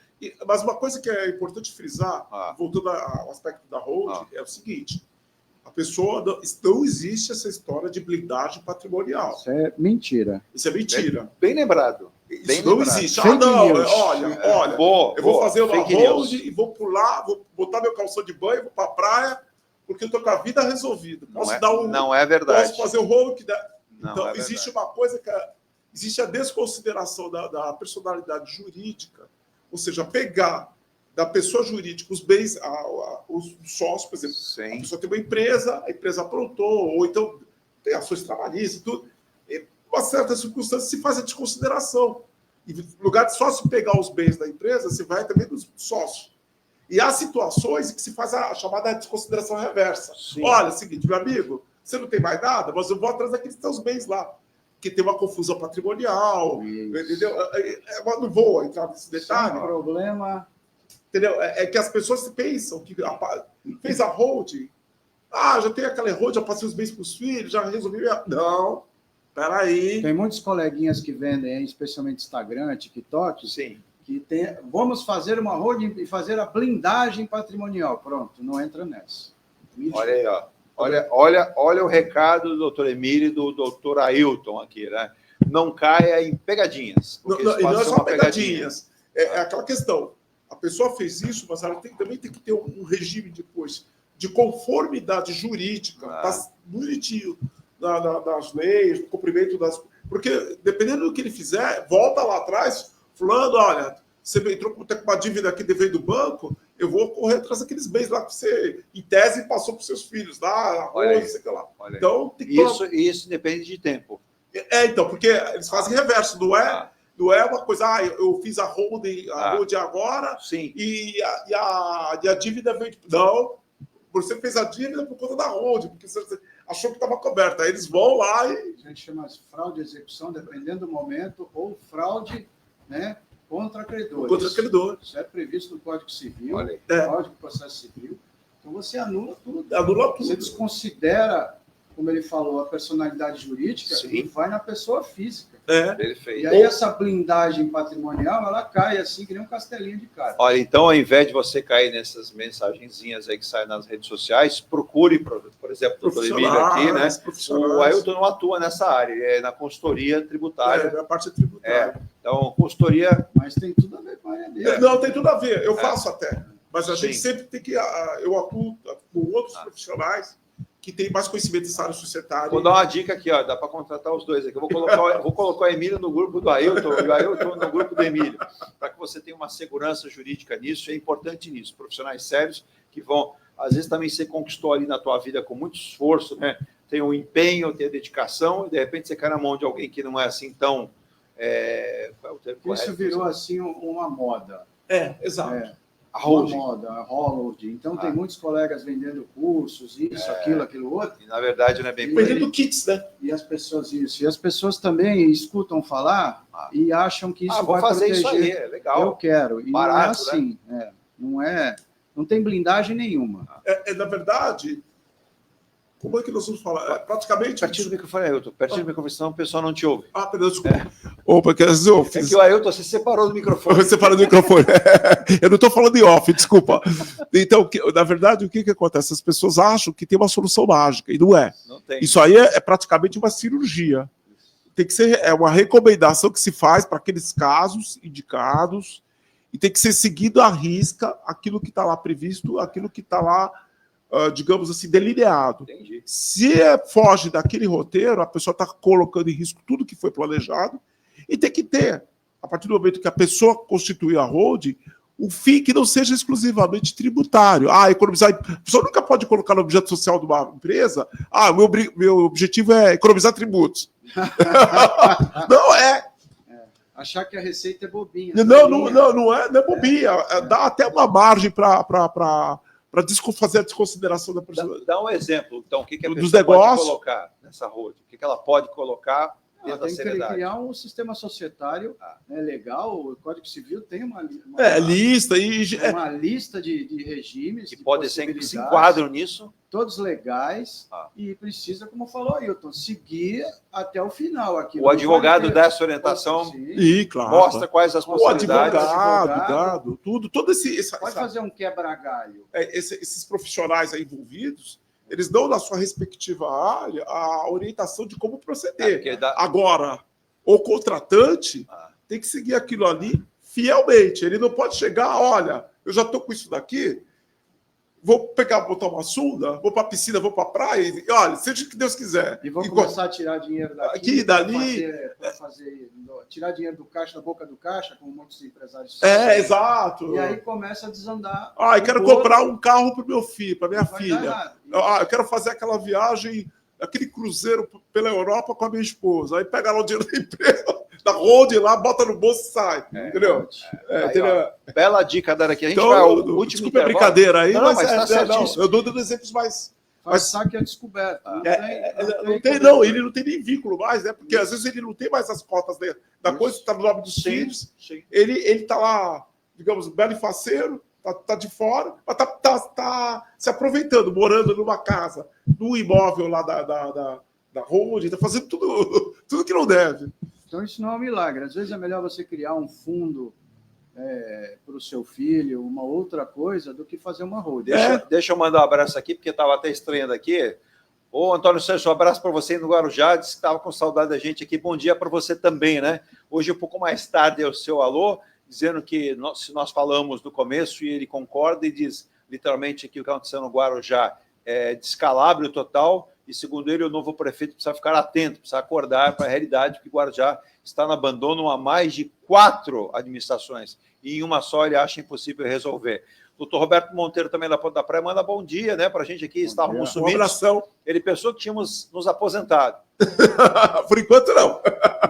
Mas uma coisa que é importante frisar, voltando ao aspecto da hold, é o seguinte: a pessoa não existe essa história de blindagem patrimonial. Isso é mentira. Isso é mentira. Bem lembrado. Isso não existe. Olha, eu vou fazer uma hold e vou pular, vou botar meu calção de banho, vou para a praia, porque eu estou com a vida resolvida. Não é verdade. Posso fazer o rolo que dá. Então, existe uma coisa que existe a desconsideração da personalidade jurídica. Ou seja, pegar da pessoa jurídica os bens, os sócios, por exemplo. Sim. A pessoa tem uma empresa, a empresa aprontou, ou então tem ações trabalhistas, tudo. Em uma certa circunstância se faz a desconsideração. E no lugar de só se pegar os bens da empresa, se vai também dos sócios. E há situações em que se faz a chamada desconsideração reversa. Sim. Olha, é o seguinte, meu amigo, você não tem mais nada, mas eu vou atrás daqueles teus bens lá. Que tem uma confusão patrimonial, entendeu? Eu não vou entrar nesse detalhe. Sem problema. Entendeu? É que as pessoas pensam que fez a holding, já tem aquela holding, já passei os bens para os filhos, já resolvi. Não, peraí. Tem muitos coleguinhas que vendem, especialmente Instagram, TikTok, que tem, vamos fazer uma holding e fazer a blindagem patrimonial. Pronto, não entra nessa. Olha aí, ó. Olha o recado do doutor Emílio e do doutor Ailton aqui, né? Não caia em pegadinhas. Não é só pegadinhas. É aquela questão. A pessoa fez isso, mas ela também tem que ter um regime depois de conformidade jurídica, bonitinho, das leis, do cumprimento das... Porque, dependendo do que ele fizer, volta lá atrás, fulano, olha, você entrou com uma dívida aqui devendo do banco, eu vou correr atrás daqueles bens lá que você, em tese, passou para os seus filhos, lá, arroz, sei lá. Então, tem que isso depende de tempo. Então, porque eles fazem reverso, não é uma coisa, eu fiz a holding agora, e a dívida veio... Não, você fez a dívida por conta da holding, porque você achou que estava coberta. Aí eles vão lá e... A gente chama de fraude de execução, dependendo do momento, ou fraude, né? Contra credores. Contra credores. Isso é previsto no Código Civil, Código de Processo Civil. Então você anula tudo. Você desconsidera, como ele falou, a personalidade jurídica e vai na pessoa física. Perfeito. E aí essa blindagem patrimonial, ela cai assim, que nem um castelinho de carta. Olha, então, ao invés de você cair nessas mensagenzinhas aí que saem nas redes sociais, procure, por por exemplo, o doutor Emílio aqui, né? O Ailton não atua nessa área, ele é na consultoria tributária. Na parte tributária. Então, consultoria... Mas tem tudo a ver com a área dele. Não, tem tudo a ver, eu faço até. Mas a gente Sim. sempre tem que... Eu atuo com outros profissionais que têm mais conhecimento dessa área societária. Vou dar uma dica aqui, ó, dá para contratar os dois aqui. Eu vou colocar o Emílio no grupo do Ailton e o Ailton no grupo do Emílio, para que você tenha uma segurança jurídica nisso, é importante nisso. Profissionais sérios que vão, às vezes também você conquistou ali na tua vida com muito esforço, né? Tem o empenho, tem a dedicação, e de repente você cai na mão de alguém que não é assim tão... qual é o termo correto? Isso virou assim uma moda. Exato. A holding. Uma moda, a holding. Então tem muitos colegas vendendo cursos, isso, aquilo, outro. E, na verdade, não é bem por aí. Vendendo kits, né? E as pessoas isso. E as pessoas também escutam falar e acham que isso vou vai fazer proteger. isso aí, é legal. Eu quero. E Barato, não é assim. Não tem blindagem nenhuma. Na verdade, como é que nós vamos falar? Praticamente... Pertinho do microfone, Ailton. Pertinho do microfone, senão o pessoal não te ouve. Perdão, desculpa. Opa, que eu fiz... É que o Ailton se separou do microfone. Você parou do microfone. Eu não estou falando em off, desculpa. Então, na verdade, o que acontece? As pessoas acham que tem uma solução mágica, e não é. Não tem. Isso aí é praticamente uma cirurgia. Tem que ser uma recomendação que se faz para aqueles casos indicados, e tem que ser seguido à risca aquilo que está lá previsto, aquilo que está lá, digamos assim, delineado. Entendi. Se foge daquele roteiro, a pessoa está colocando em risco tudo que foi planejado, e tem que ter, a partir do momento que a pessoa constitui a holding, um fim que não seja exclusivamente tributário. Economizar. A pessoa nunca pode colocar no objeto social de uma empresa, meu objetivo é economizar tributos. Não é. Achar que a receita é bobinha. Não é bobinha. Dá até uma margem para fazer a desconsideração da pessoa. Dá um exemplo, então, o que a Dos pessoa pode negócios. colocar nessa holding? O que ela pode colocar dentro da Tem que seriedade? criar um sistema societário legal. O Código Civil tem uma Lista. uma lista de regimes. Que de pode ser que se possibilidades, enquadram nisso. todos legais, e precisa, como falou Ailton, seguir até o final. Aqui. O advogado dá essa orientação, claro. mostra quais as O possibilidades. advogado, tudo Pode fazer um quebra-galho. Esses profissionais aí envolvidos, eles dão na sua respectiva área a orientação de como proceder. Agora, o contratante tem que seguir aquilo ali fielmente. Ele não pode chegar, olha, eu já estou com isso daqui, vou botar uma sunga, vou para a piscina, vou para a praia, e olha, seja o que Deus quiser. E vou começar a tirar dinheiro daqui e dali. Tirar dinheiro do caixa, da boca do caixa, como muitos empresários exato. E aí começa a desandar. Eu quero comprar um carro para o meu filho, para minha filha. Eu quero fazer aquela viagem, aquele cruzeiro pela Europa com a minha esposa. Aí pega lá o dinheiro da empresa, da holding lá, bota no bolso e sai. Entendeu? Entendeu? Bela dica dada aqui. A gente então, vai ao último desculpa intervalo. a brincadeira aí, mas está certíssimo. eu dou exemplos mais... Faz saque a descoberta. Ele não tem nem vínculo mais, né? Porque às vezes ele não tem mais as cotas da coisa, está no nome dos filhos. Ele está lá, digamos, belo e faceiro, está de fora, mas está se aproveitando, morando numa casa, num imóvel lá da holding, está fazendo tudo que não deve. Então isso não é um milagre. Às vezes é melhor você criar um fundo para o seu filho, uma outra coisa, do que fazer uma holding. Deixa eu mandar um abraço aqui, porque estava até estranhando aqui. Ô, Antônio Sérgio, um abraço para você no Guarujá, disse que estava com saudade da gente aqui. Bom dia para você também, né? Hoje, um pouco mais tarde, é o seu alô, dizendo que nós falamos no começo, e ele concorda e diz, literalmente, que o que aconteceu no Guarujá é descalabro total, e segundo ele, o novo prefeito precisa ficar atento, precisa acordar para a realidade, que o Guarujá está no abandono há mais de 4 administrações, e em uma só ele acha impossível resolver. O doutor Roberto Monteiro, também da Ponta da Praia, manda bom dia, né, para a gente aqui. Estávamos sumidos. Ele pensou que tínhamos nos aposentado. Por enquanto, não.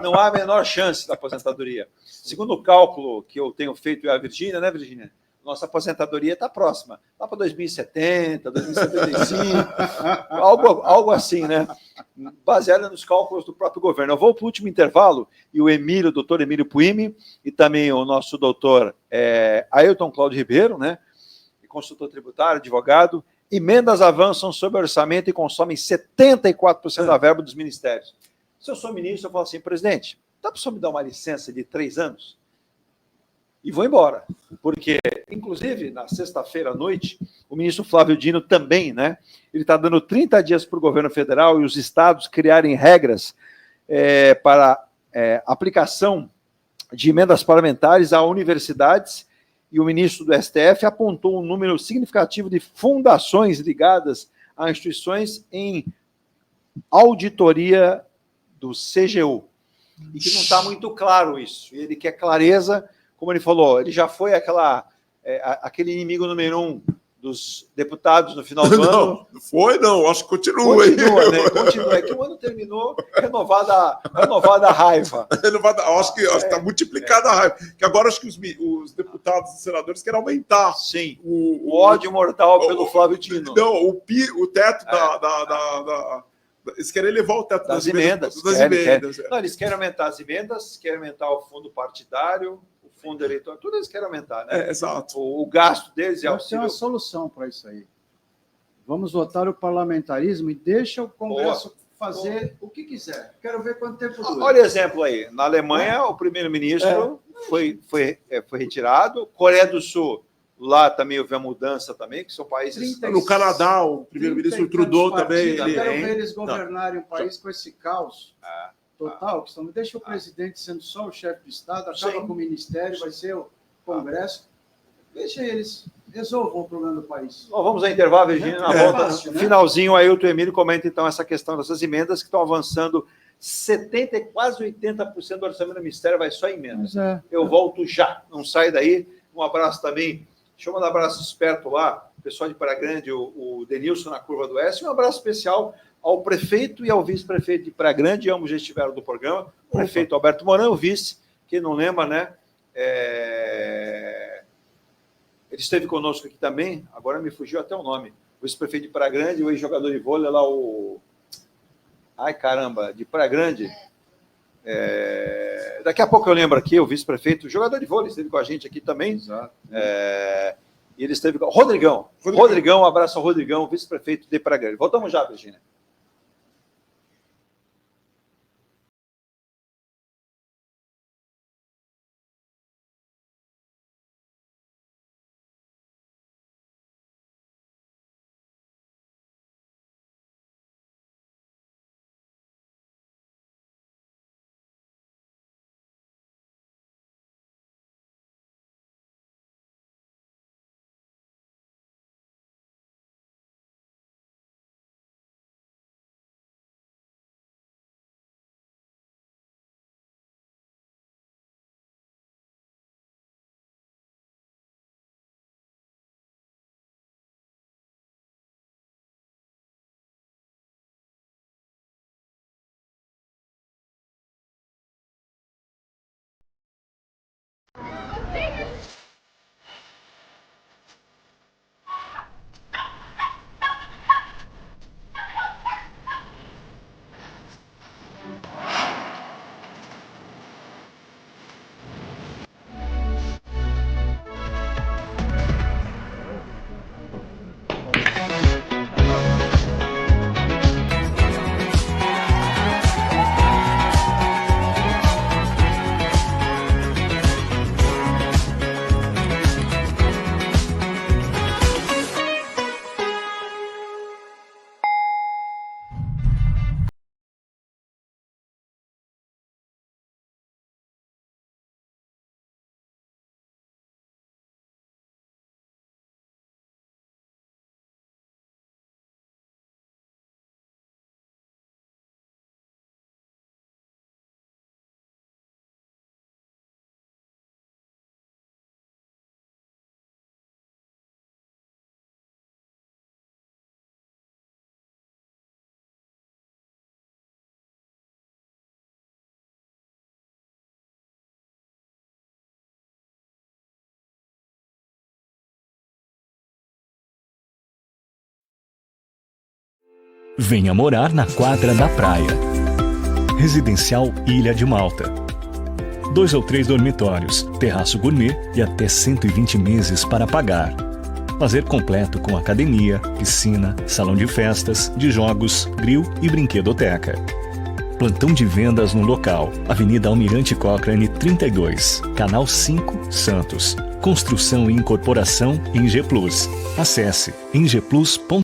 Não há a menor chance da aposentadoria. Segundo o cálculo que eu tenho feito, e a Virgínia, né, Virgínia? Nossa aposentadoria está próxima, lá para 2070, 2075, algo assim, né? Baseada nos cálculos do próprio governo. Eu vou para o último intervalo, e o doutor Emílio Puimi, e também o nosso doutor Ailton Cláudio Ribeiro, né? Consultor tributário, advogado. Emendas avançam sobre o orçamento e consomem 74% da verba dos ministérios. Se eu sou ministro, eu falo assim, presidente, dá para o senhor me dar uma licença de 3 anos? e vou embora. Porque, inclusive, na sexta-feira à noite, o ministro Flávio Dino também, né? Ele está dando 30 dias para o governo federal e os estados criarem regras para aplicação de emendas parlamentares a universidades, e o ministro do STF apontou um número significativo de fundações ligadas a instituições em auditoria do CGU. E que não está muito claro isso. Ele quer clareza, como ele falou, ele já foi aquele inimigo número 1 dos deputados no final do ano. Não foi, não. Acho que continua. Continua, né? Continua. É que o ano terminou renovada a raiva. Acho que está multiplicada a raiva. Que agora acho que os deputados e senadores querem aumentar. Sim. O ódio mortal pelo Flávio Dino. Não, o teto eles querem elevar o teto das emendas. Não, eles querem aumentar as emendas, querem aumentar o fundo partidário, o fundo eleitoral, tudo eles querem aumentar, né? Exato. O gasto deles é auxílio. Tem uma solução para isso aí. Vamos votar o parlamentarismo e deixa o Congresso fazer o que quiser. Quero ver quanto tempo dura. Olha exemplo aí. Na Alemanha, o primeiro-ministro foi retirado. Coreia do Sul, lá também houve a mudança também, que são países... No Canadá, o primeiro-ministro Trudeau também... Eu quero ver eles governarem o país com esse caos total. Que deixa o presidente sendo só o chefe de Estado, acaba com o ministério, vai ser o Congresso. Deixa eles... resolvam o problema do país. Bom, vamos a intervalo, Virgínia, na volta. Fácil, né? Finalzinho, aí o Emílio comenta, então, essa questão dessas emendas que estão avançando 70%, quase 80% do orçamento do Ministério vai só em emendas. Eu volto já, não sai daí. Um abraço também, deixa eu mandar um abraço esperto lá, o pessoal de Praia Grande, o Denilson na Curva do Oeste, um abraço especial ao prefeito e ao vice-prefeito de Praia Grande, ambos já estiveram do programa, o prefeito Alberto Moran, o vice, quem não lembra, né? Ele esteve conosco aqui também, agora me fugiu até o nome. O vice-prefeito de Praia Grande, o ex-jogador de vôlei lá, de Praia Grande. Daqui a pouco eu lembro aqui, o vice-prefeito, o jogador de vôlei, esteve com a gente aqui também. Exato. E ele esteve com o Rodrigão. Um abraço ao Rodrigão, vice-prefeito de Praia Grande. Voltamos já, Virgínia. Venha morar na quadra da praia. Residencial Ilha de Malta. 2 ou 3 dormitórios, terraço gourmet e até 120 meses para pagar. Lazer completo com academia, piscina, salão de festas, de jogos, grill e brinquedoteca. Plantão de vendas no local. Avenida Almirante Cochrane 32, Canal 5, Santos. Construção e incorporação Eng Plus. Acesse engplus.com.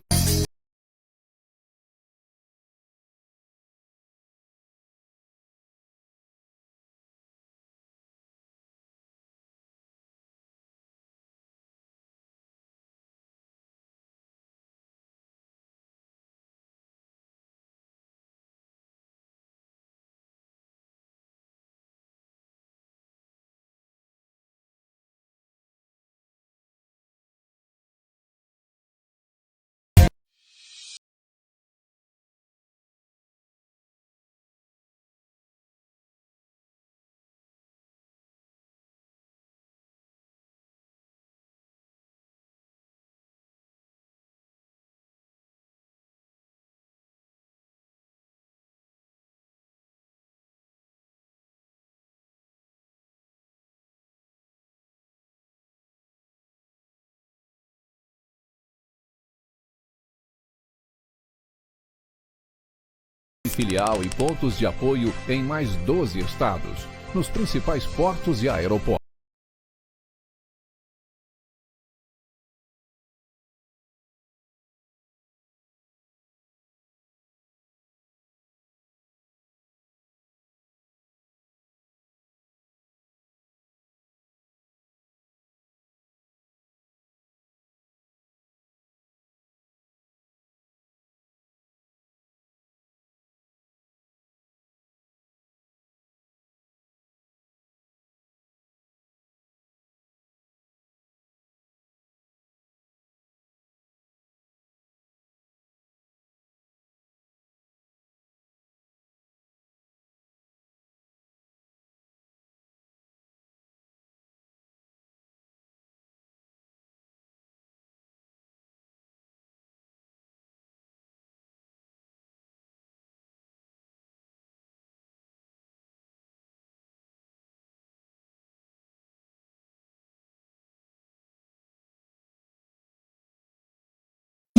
Filial e pontos de apoio em mais 12 estados, nos principais portos e aeroportos.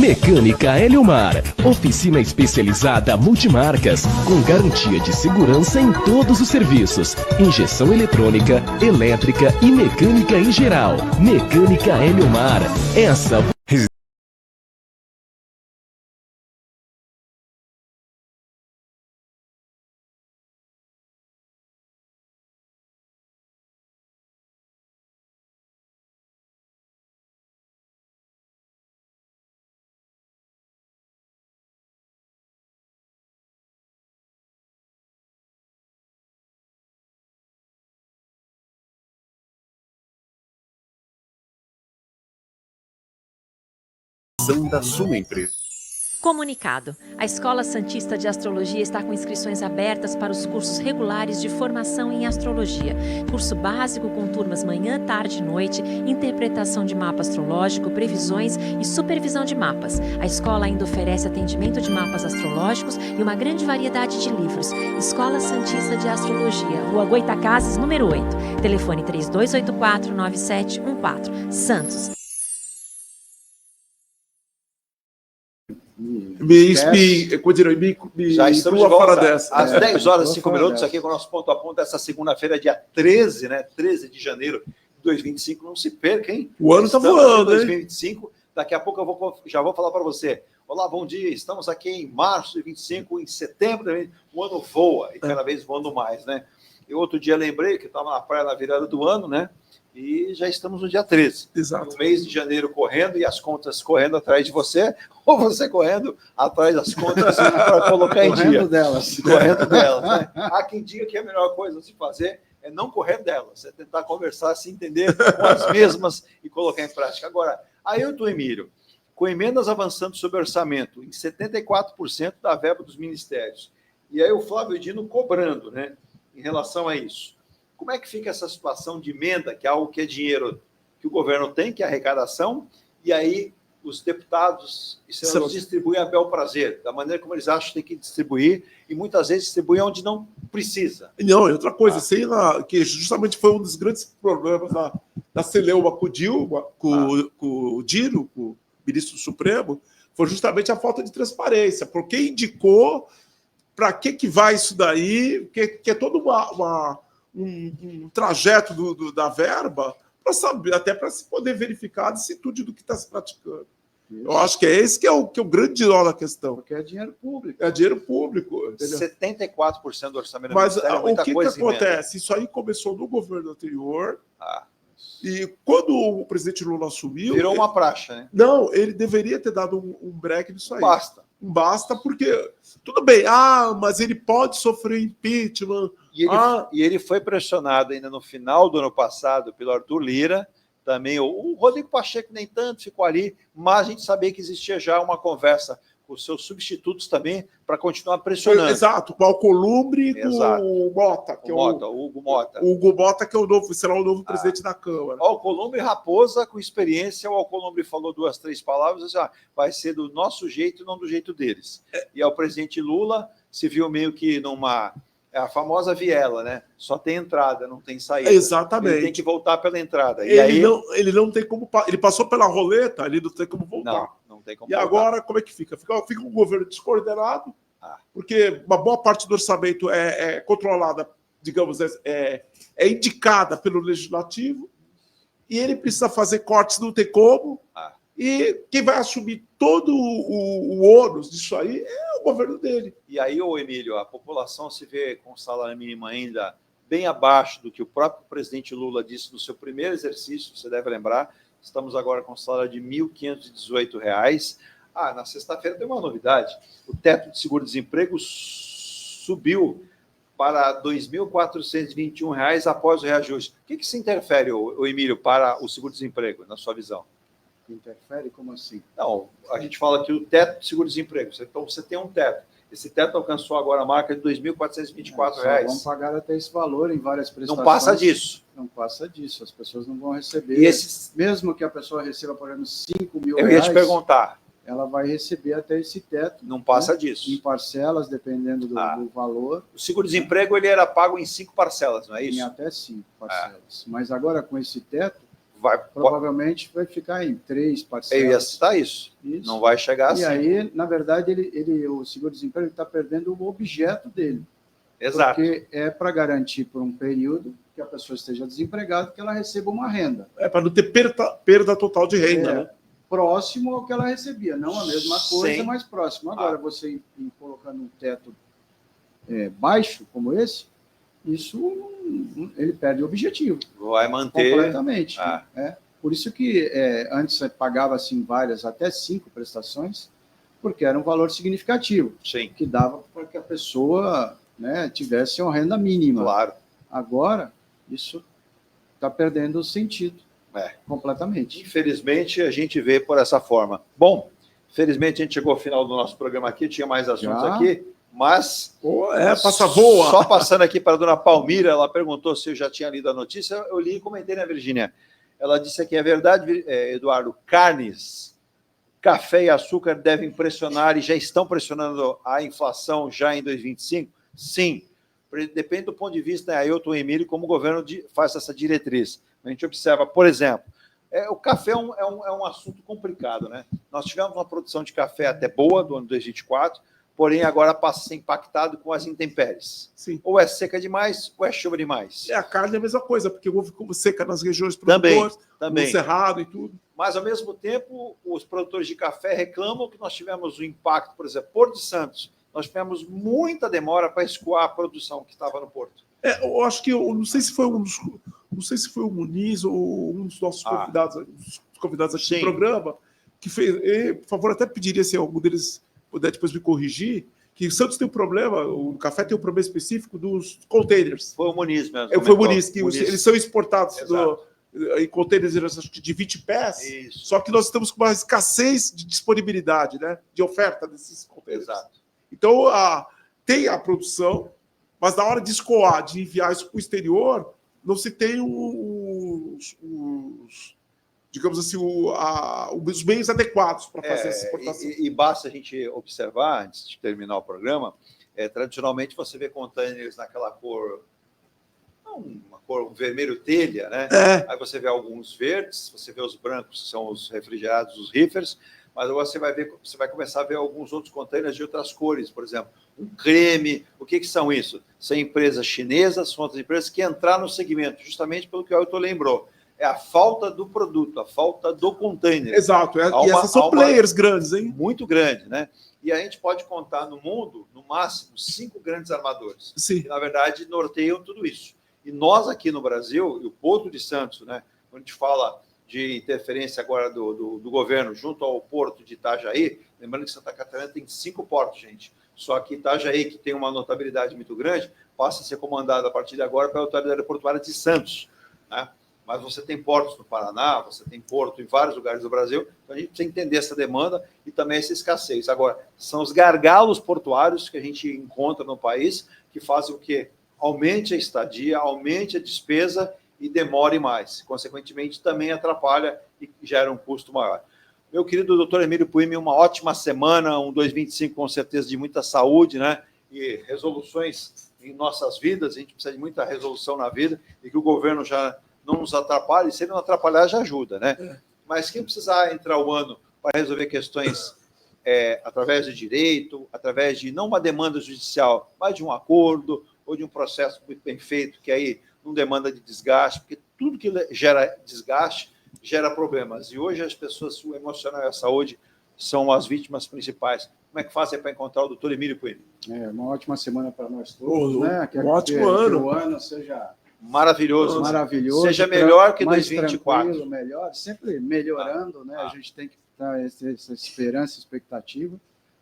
Mecânica Eliomar, oficina especializada multimarcas, com garantia de segurança em todos os serviços, injeção eletrônica, elétrica e mecânica em geral. Mecânica Eliomar, essa... Da sua empresa. Comunicado. A Escola Santista de Astrologia está com inscrições abertas para os cursos regulares de formação em astrologia. Curso básico com turmas manhã, tarde e noite, interpretação de mapa astrológico, previsões e supervisão de mapas. A escola ainda oferece atendimento de mapas astrológicos e uma grande variedade de livros. Escola Santista de Astrologia, Rua Goitacazes, número 8. Telefone 3284-9714. Santos. Já estamos de volta às 10 horas e 5 minutos aqui com o nosso ponto a ponto dessa segunda-feira, dia 13, né? 13 de janeiro de 2025. Não se perca, hein? O ano está voando, hein? 2025. Daqui a pouco já vou falar para você. Olá, bom dia. Estamos aqui em março de 25, em setembro, o ano voa e cada vez voando mais, né? E outro dia lembrei que estava na praia na virada do ano, né? E já estamos no dia 13. Exato. O mês de janeiro correndo e as contas correndo atrás de você, ou você correndo atrás das contas para colocar em dia. Correndo delas. Correndo delas, né? Há quem diga que a melhor coisa a se fazer é não correr delas, é tentar conversar, se entender com as mesmas e colocar em prática. Agora, Ailton Emílio, com emendas avançando sobre orçamento em 74% da verba dos ministérios, e aí o Flávio Dino cobrando, né, em relação a isso. Como é que fica essa situação de emenda, que é algo que é dinheiro que o governo tem, que é arrecadação, e aí os deputados e senadores distribuem a bel prazer, da maneira como eles acham que tem que distribuir, e muitas vezes distribuem onde não precisa. Não, e outra coisa, que justamente foi um dos grandes problemas da celeuma com o Dilma, com o Dino, com o ministro do Supremo, foi justamente a falta de transparência, porque indicou para que vai isso daí, que é todo um trajeto da verba, para saber, até para se poder verificar a licitude do que está se praticando. Isso. Eu acho que é esse que é o grande nó da questão. Porque é dinheiro público. É dinheiro público. Entendeu? 74% do orçamento do Mas Ministério é o muita que coisa em emenda. acontece? Isso aí começou no governo anterior, e quando o presidente Lula assumiu... Virou uma praxe, né? Não, ele deveria ter dado um break nisso aí. Basta. Porque... Tudo bem, mas ele pode sofrer impeachment. E ele foi pressionado ainda no final do ano passado pelo Arthur Lira, também o Rodrigo Pacheco nem tanto ficou ali, mas a gente sabia que existia já uma conversa com os seus substitutos também para continuar pressionando. Exato, com o Alcolumbre e com o Mota, que o Hugo Mota. O Hugo Mota, que é será o novo presidente da Câmara. Alcolumbre Raposa, com experiência, o Alcolumbre falou 2, 3 palavras, disse, vai ser do nosso jeito, não do jeito deles. E o presidente Lula se viu meio que numa... É a famosa viela, né? Só tem entrada, não tem saída. Exatamente. Ele tem que voltar pela entrada. Ele não tem como... Ele passou pela roleta, ele não tem como voltar. Não tem como voltar. Agora, como é que fica? Fica um governo descoordenado, porque uma boa parte do orçamento é controlada, digamos, é indicada pelo Legislativo, e ele precisa fazer cortes, não tem como, e quem vai assumir todo o ônus disso aí é o governo dele. E aí, Emílio, a população se vê com salário mínimo ainda bem abaixo do que o próprio presidente Lula disse no seu primeiro exercício, você deve lembrar, estamos agora com salário de R$ 1.518. Na sexta-feira tem uma novidade, o teto de seguro-desemprego subiu para R$ 2.421 após o reajuste. O que se interfere, Emílio, para o seguro-desemprego, na sua visão? Interfere? Como assim? Não, a gente fala que o teto de seguro-desemprego, então você tem um teto. Esse teto alcançou agora a marca de R$ 2.424. Vão pagar até esse valor em várias prestações. Não passa disso. Não passa disso. As pessoas não vão receber. Mesmo que a pessoa receba, por exemplo, R$ 5.000. Eu ia te perguntar. Ela vai receber até esse teto. Não passa disso. Em parcelas, dependendo do valor. O seguro-desemprego ele era pago em 5 parcelas, não é isso? Em até 5 parcelas. Mas agora, com esse teto, provavelmente vai ficar em 3 parcelas. Eu ia citar isso. Não vai chegar assim. E aí, na verdade, o seguro-desemprego está perdendo o objeto dele. Exato. Porque é para garantir por um período que a pessoa esteja desempregada, que ela receba uma renda. É para não ter perda total de renda, né? Próximo ao que ela recebia. Não a mesma coisa, mas próximo. Agora, você colocando um teto baixo como esse, isso ele perde o objetivo. Vai manter completamente. Por isso que antes você pagava assim várias, até 5 prestações, porque era um valor significativo. Sim. Que dava para que a pessoa tivesse uma renda mínima. Claro. Agora, isso está perdendo o sentido. Completamente. Infelizmente, a gente vê por essa forma. Bom, felizmente a gente chegou ao final do nosso programa aqui, tinha mais assuntos aqui. Mas passa voa. Só passando aqui para a dona Palmira, ela perguntou se eu já tinha lido a notícia, eu li e comentei, né, Virgínia? Ela disse aqui, é verdade, Eduardo, carnes, café e açúcar devem pressionar e já estão pressionando a inflação já em 2025? Sim, depende do ponto de vista, né, Ailton Emílio, como o governo faz essa diretriz. A gente observa, por exemplo, o café é um assunto complicado, né? Nós tivemos uma produção de café até boa do ano 2024, porém agora passa a ser impactado com as intempéries. Sim. Ou é seca demais, ou é chuva demais. A carne é a mesma coisa, porque houve seca nas regiões produtoras, também. no Cerrado e tudo. Mas, ao mesmo tempo, os produtores de café reclamam que nós tivemos o impacto, por exemplo, Porto de Santos, nós tivemos muita demora para escoar a produção que estava no porto. Eu acho que, não sei se foi o Muniz ou um dos nossos convidados aqui do programa, que fez, por favor, até pediria se algum deles puder depois me corrigir, que Santos tem um problema, o café tem um problema específico dos containers. Foi o Muniz mesmo. Foi o Muniz, que eles são exportados em containers de 20 pés, Isso. Só que nós estamos com uma escassez de disponibilidade, né, de oferta desses containers. Exato. Então, tem a produção, mas na hora de escoar, de enviar isso para o exterior, não se tem digamos assim, os meios adequados para fazer essa exportação. E basta a gente observar, antes de terminar o programa, tradicionalmente você vê containers naquela cor, uma cor vermelho telha, né? Aí você vê alguns verdes, você vê os brancos, que são os refrigerados, os reefers, mas agora você vai começar a ver alguns outros containers de outras cores, por exemplo, um creme. O que são isso? São empresas chinesas, são outras empresas que entraram no segmento, justamente pelo que o Elton lembrou. É a falta do produto, a falta do container. Exato, e essas são players grandes, hein? Muito grande, né? E a gente pode contar no mundo, no máximo, 5 grandes armadores, Sim. que, na verdade, norteiam tudo isso. E nós aqui no Brasil, e o Porto de Santos, né, quando a gente fala de interferência agora do governo junto ao porto de Itajaí, lembrando que Santa Catarina tem 5 portos, gente. Só que Itajaí, que tem uma notabilidade muito grande, passa a ser comandado a partir de agora pela Autoridade Portuária de Santos, né? Mas você tem portos no Paraná, você tem porto em vários lugares do Brasil, então a gente precisa entender essa demanda e também essa escassez. Agora, são os gargalos portuários que a gente encontra no país que fazem o quê? Aumente a estadia, aumente a despesa e demore mais. Consequentemente, também atrapalha e gera um custo maior. Meu querido doutor Emílio Puimi, uma ótima semana, um 2025 com certeza de muita saúde, né? E resoluções em nossas vidas, a gente precisa de muita resolução na vida e que o governo já não nos atrapalhe, se ele não atrapalhar, já ajuda, né? Mas quem precisar entrar o ano para resolver questões através de direito, através de não uma demanda judicial, mas de um acordo ou de um processo muito bem feito, que aí não demanda de desgaste, porque tudo que gera desgaste gera problemas. E hoje as pessoas, o emocional e a saúde são as vítimas principais. Como é que fazem para encontrar o doutor Emílio Puimi? Uma ótima semana para nós todos, né? Um ótimo ano. Que o ano seja maravilhoso. Seja melhor que mais 2024. Melhor, sempre melhorando, né? A gente tem que dar essa esperança, expectativa.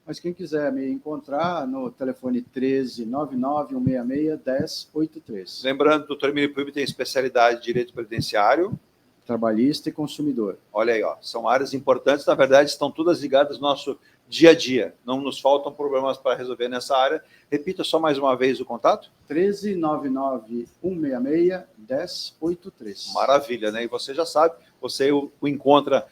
Mas quem quiser me encontrar no telefone 1399-166-1083. Lembrando, doutor Emílio Puimi tem especialidade de direito previdenciário, trabalhista e consumidor. Olha aí, ó, são áreas importantes, na verdade, estão todas ligadas ao nosso dia a dia. Não nos faltam problemas para resolver nessa área. Repita só mais uma vez o contato. 1399-166-1083. Maravilha, né? E você já sabe, você o encontra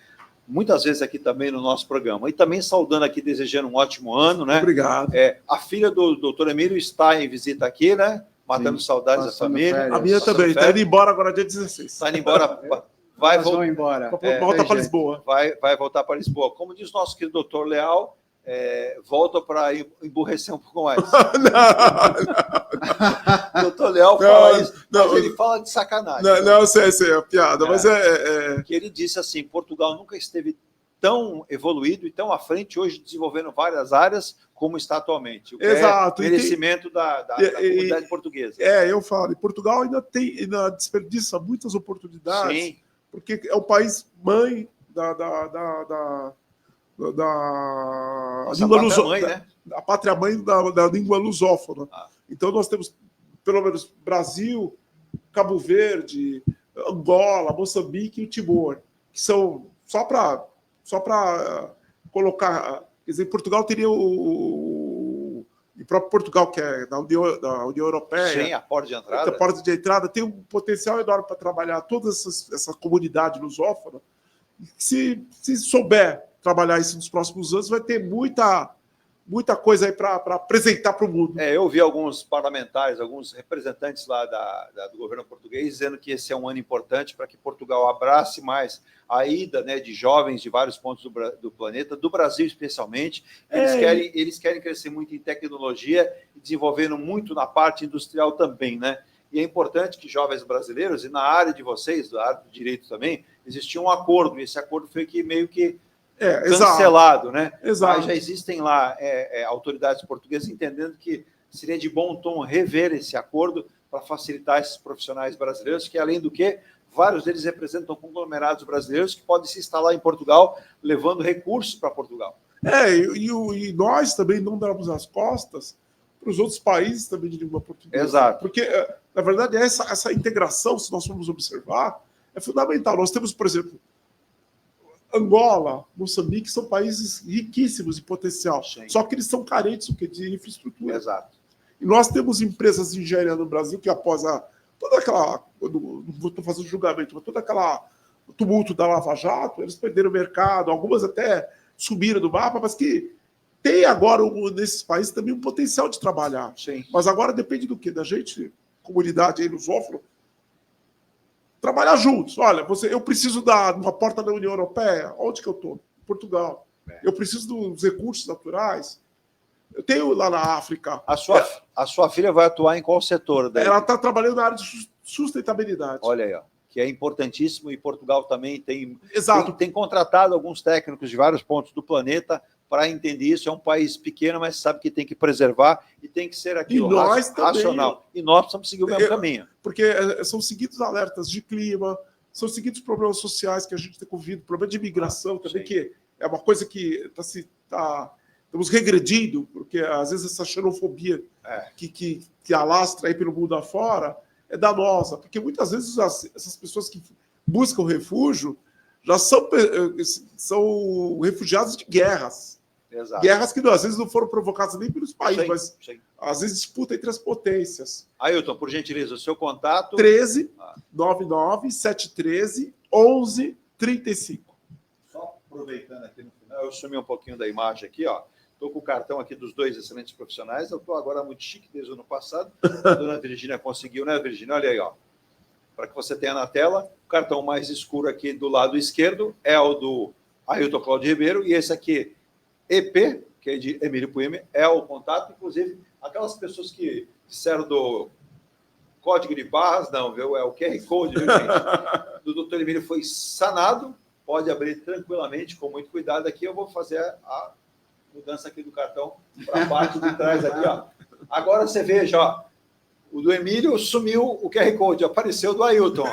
muitas vezes aqui também no nosso programa. E também saudando aqui, desejando um ótimo ano, né? Obrigado. A filha do doutor Emílio está em visita aqui, né? Matando saudades da família. Férias. A minha também, está indo embora agora dia 16. Está indo embora... Vai voltar para Lisboa. Vai voltar para Lisboa. Como diz nosso querido doutor Leal, volta para emburrecer um pouco mais. O doutor Leal fala isso, mas ele fala de sacanagem. Não, sei, é piada, mas Que ele disse assim, Portugal nunca esteve tão evoluído e tão à frente, hoje desenvolvendo várias áreas, como está atualmente. Exato. Merecimento da comunidade portuguesa. Eu falo, e Portugal ainda desperdiça muitas oportunidades. Sim. Porque é o país mãe da língua lusófona, né? A pátria mãe da língua lusófona. Então nós temos, pelo menos, Brasil, Cabo Verde, Angola, Moçambique e o Timor, que são só para colocar. Quer dizer, Portugal teria o próprio Portugal, que é da União Europeia. Sim, a porta de entrada. A porta de entrada tem um potencial enorme para trabalhar toda essa comunidade lusófona. Se souber trabalhar isso nos próximos anos, vai ter muita coisa aí para apresentar para o mundo. Eu vi alguns parlamentares, alguns representantes lá do governo português dizendo que esse é um ano importante para que Portugal abrace mais a ida, né, de jovens de vários pontos do planeta, do Brasil especialmente. Eles querem crescer muito em tecnologia e desenvolvendo muito na parte industrial também, né? E é importante que jovens brasileiros, e na área de vocês, da área do direito também, existia um acordo, e esse acordo foi meio que cancelado, né? Exato. Mas já existem lá autoridades portuguesas entendendo que seria de bom tom rever esse acordo para facilitar esses profissionais brasileiros, que, além do que, vários deles representam conglomerados brasileiros que podem se instalar em Portugal, levando recursos para Portugal. E nós também não damos as costas para os outros países também de língua portuguesa. Exato. Porque, na verdade, essa integração, se nós formos observar, é fundamental. Nós temos, por exemplo, Angola, Moçambique, são países riquíssimos de potencial. Sim. Só que eles são carentes de infraestrutura. Exato. E nós temos empresas de engenharia no Brasil que, após toda aquela... Não estou fazendo julgamento, mas todo o tumulto da Lava Jato, eles perderam o mercado, algumas até subiram do mapa, mas que tem agora, nesses países, também um potencial de trabalhar. Sim. Mas agora depende do quê? Da gente, comunidade aí lusófona, trabalhar juntos. Olha, eu preciso de uma porta da União Europeia. Onde que eu estou? Portugal. Eu preciso dos recursos naturais. Eu tenho lá na África. A sua filha vai atuar em qual setor? Daí? Ela está trabalhando na área de sustentabilidade. Olha aí, ó, que é importantíssimo, e Portugal também tem contratado alguns técnicos de vários pontos do planeta para entender isso. É um país pequeno, mas sabe que tem que preservar e tem que ser aquilo racional. E nós precisamos seguir o mesmo caminho. Porque são seguidos alertas de clima, são seguidos problemas sociais que a gente tem convido, problema de imigração também, que é uma coisa que estamos regredindo, porque às vezes essa xenofobia que alastra aí pelo mundo afora é danosa, porque muitas vezes essas pessoas que buscam refúgio já são refugiados de guerras. Exato. Guerras que às vezes não foram provocadas nem pelos países, mas às vezes disputa entre as potências. Ailton, por gentileza, o seu contato... 13 99 713 11 35. Só aproveitando aqui no final, eu sumi um pouquinho da imagem aqui, ó. Estou com o cartão aqui dos dois excelentes profissionais. Eu estou agora muito chique desde o ano passado. A dona Virgínia conseguiu, né, Virgínia? Olha aí, ó. Para que você tenha na tela, o cartão mais escuro aqui do lado esquerdo é o do Ailton Cláudio Ribeiro, e esse aqui, EP, que é de Emílio Puime, é o contato. Inclusive, aquelas pessoas que disseram do código de barras, não, viu? É o QR Code, viu, gente? Do doutor Emílio foi sanado, pode abrir tranquilamente, com muito cuidado. Aqui eu vou fazer a mudança aqui do cartão para a parte de trás aqui, ó. Agora você veja, ó, o do Emílio sumiu o QR Code, apareceu do Ailton,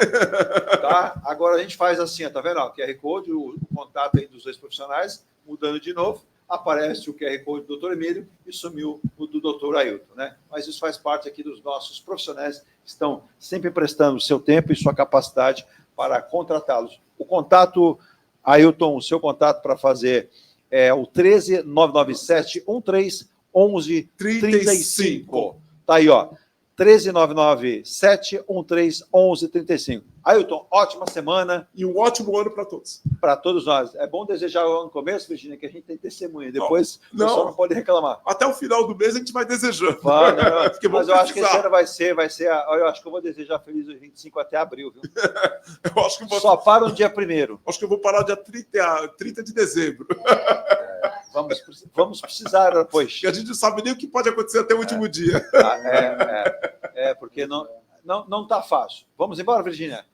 tá? Agora a gente faz assim, ó, tá vendo? Ó, o QR Code, o contato aí dos dois profissionais, mudando de novo, aparece o QR Code do Dr. Emílio e sumiu o do Dr. Ailton, né? Mas isso faz parte aqui dos nossos profissionais que estão sempre prestando o seu tempo e sua capacidade para contratá-los. O contato, Ailton, o seu contato para fazer é o 13 997 13 11 35. Tá aí, ó. 13 997 13 11 35. Ailton, ótima semana. E um ótimo ano para todos. Para todos nós. É bom desejar no começo, Virgínia, que a gente tem testemunha. Depois o pessoal não pode reclamar. Até o final do mês a gente vai desejando. Mas eu acho que esse ano vai ser. Eu acho que eu vou desejar feliz 25 até abril, viu? Eu acho que só para o dia 1º. Acho que eu vou parar dia 30 de dezembro. Vamos precisar, pois. E a gente não sabe nem o que pode acontecer até o último dia. Porque não está fácil. Vamos embora, Virgínia.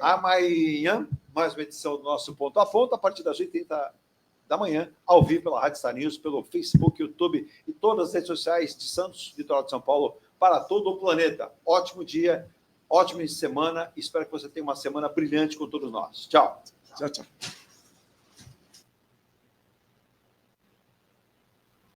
Amanhã, mais uma edição do nosso Ponto a Ponto, a partir das 8h30 da manhã, ao vivo pela Rádio Star News, pelo Facebook, YouTube e todas as redes sociais de Santos, litoral de São Paulo, para todo o planeta. Ótimo dia, ótima semana. Espero que você tenha uma semana brilhante com todos nós. Tchau. Tchau, tchau.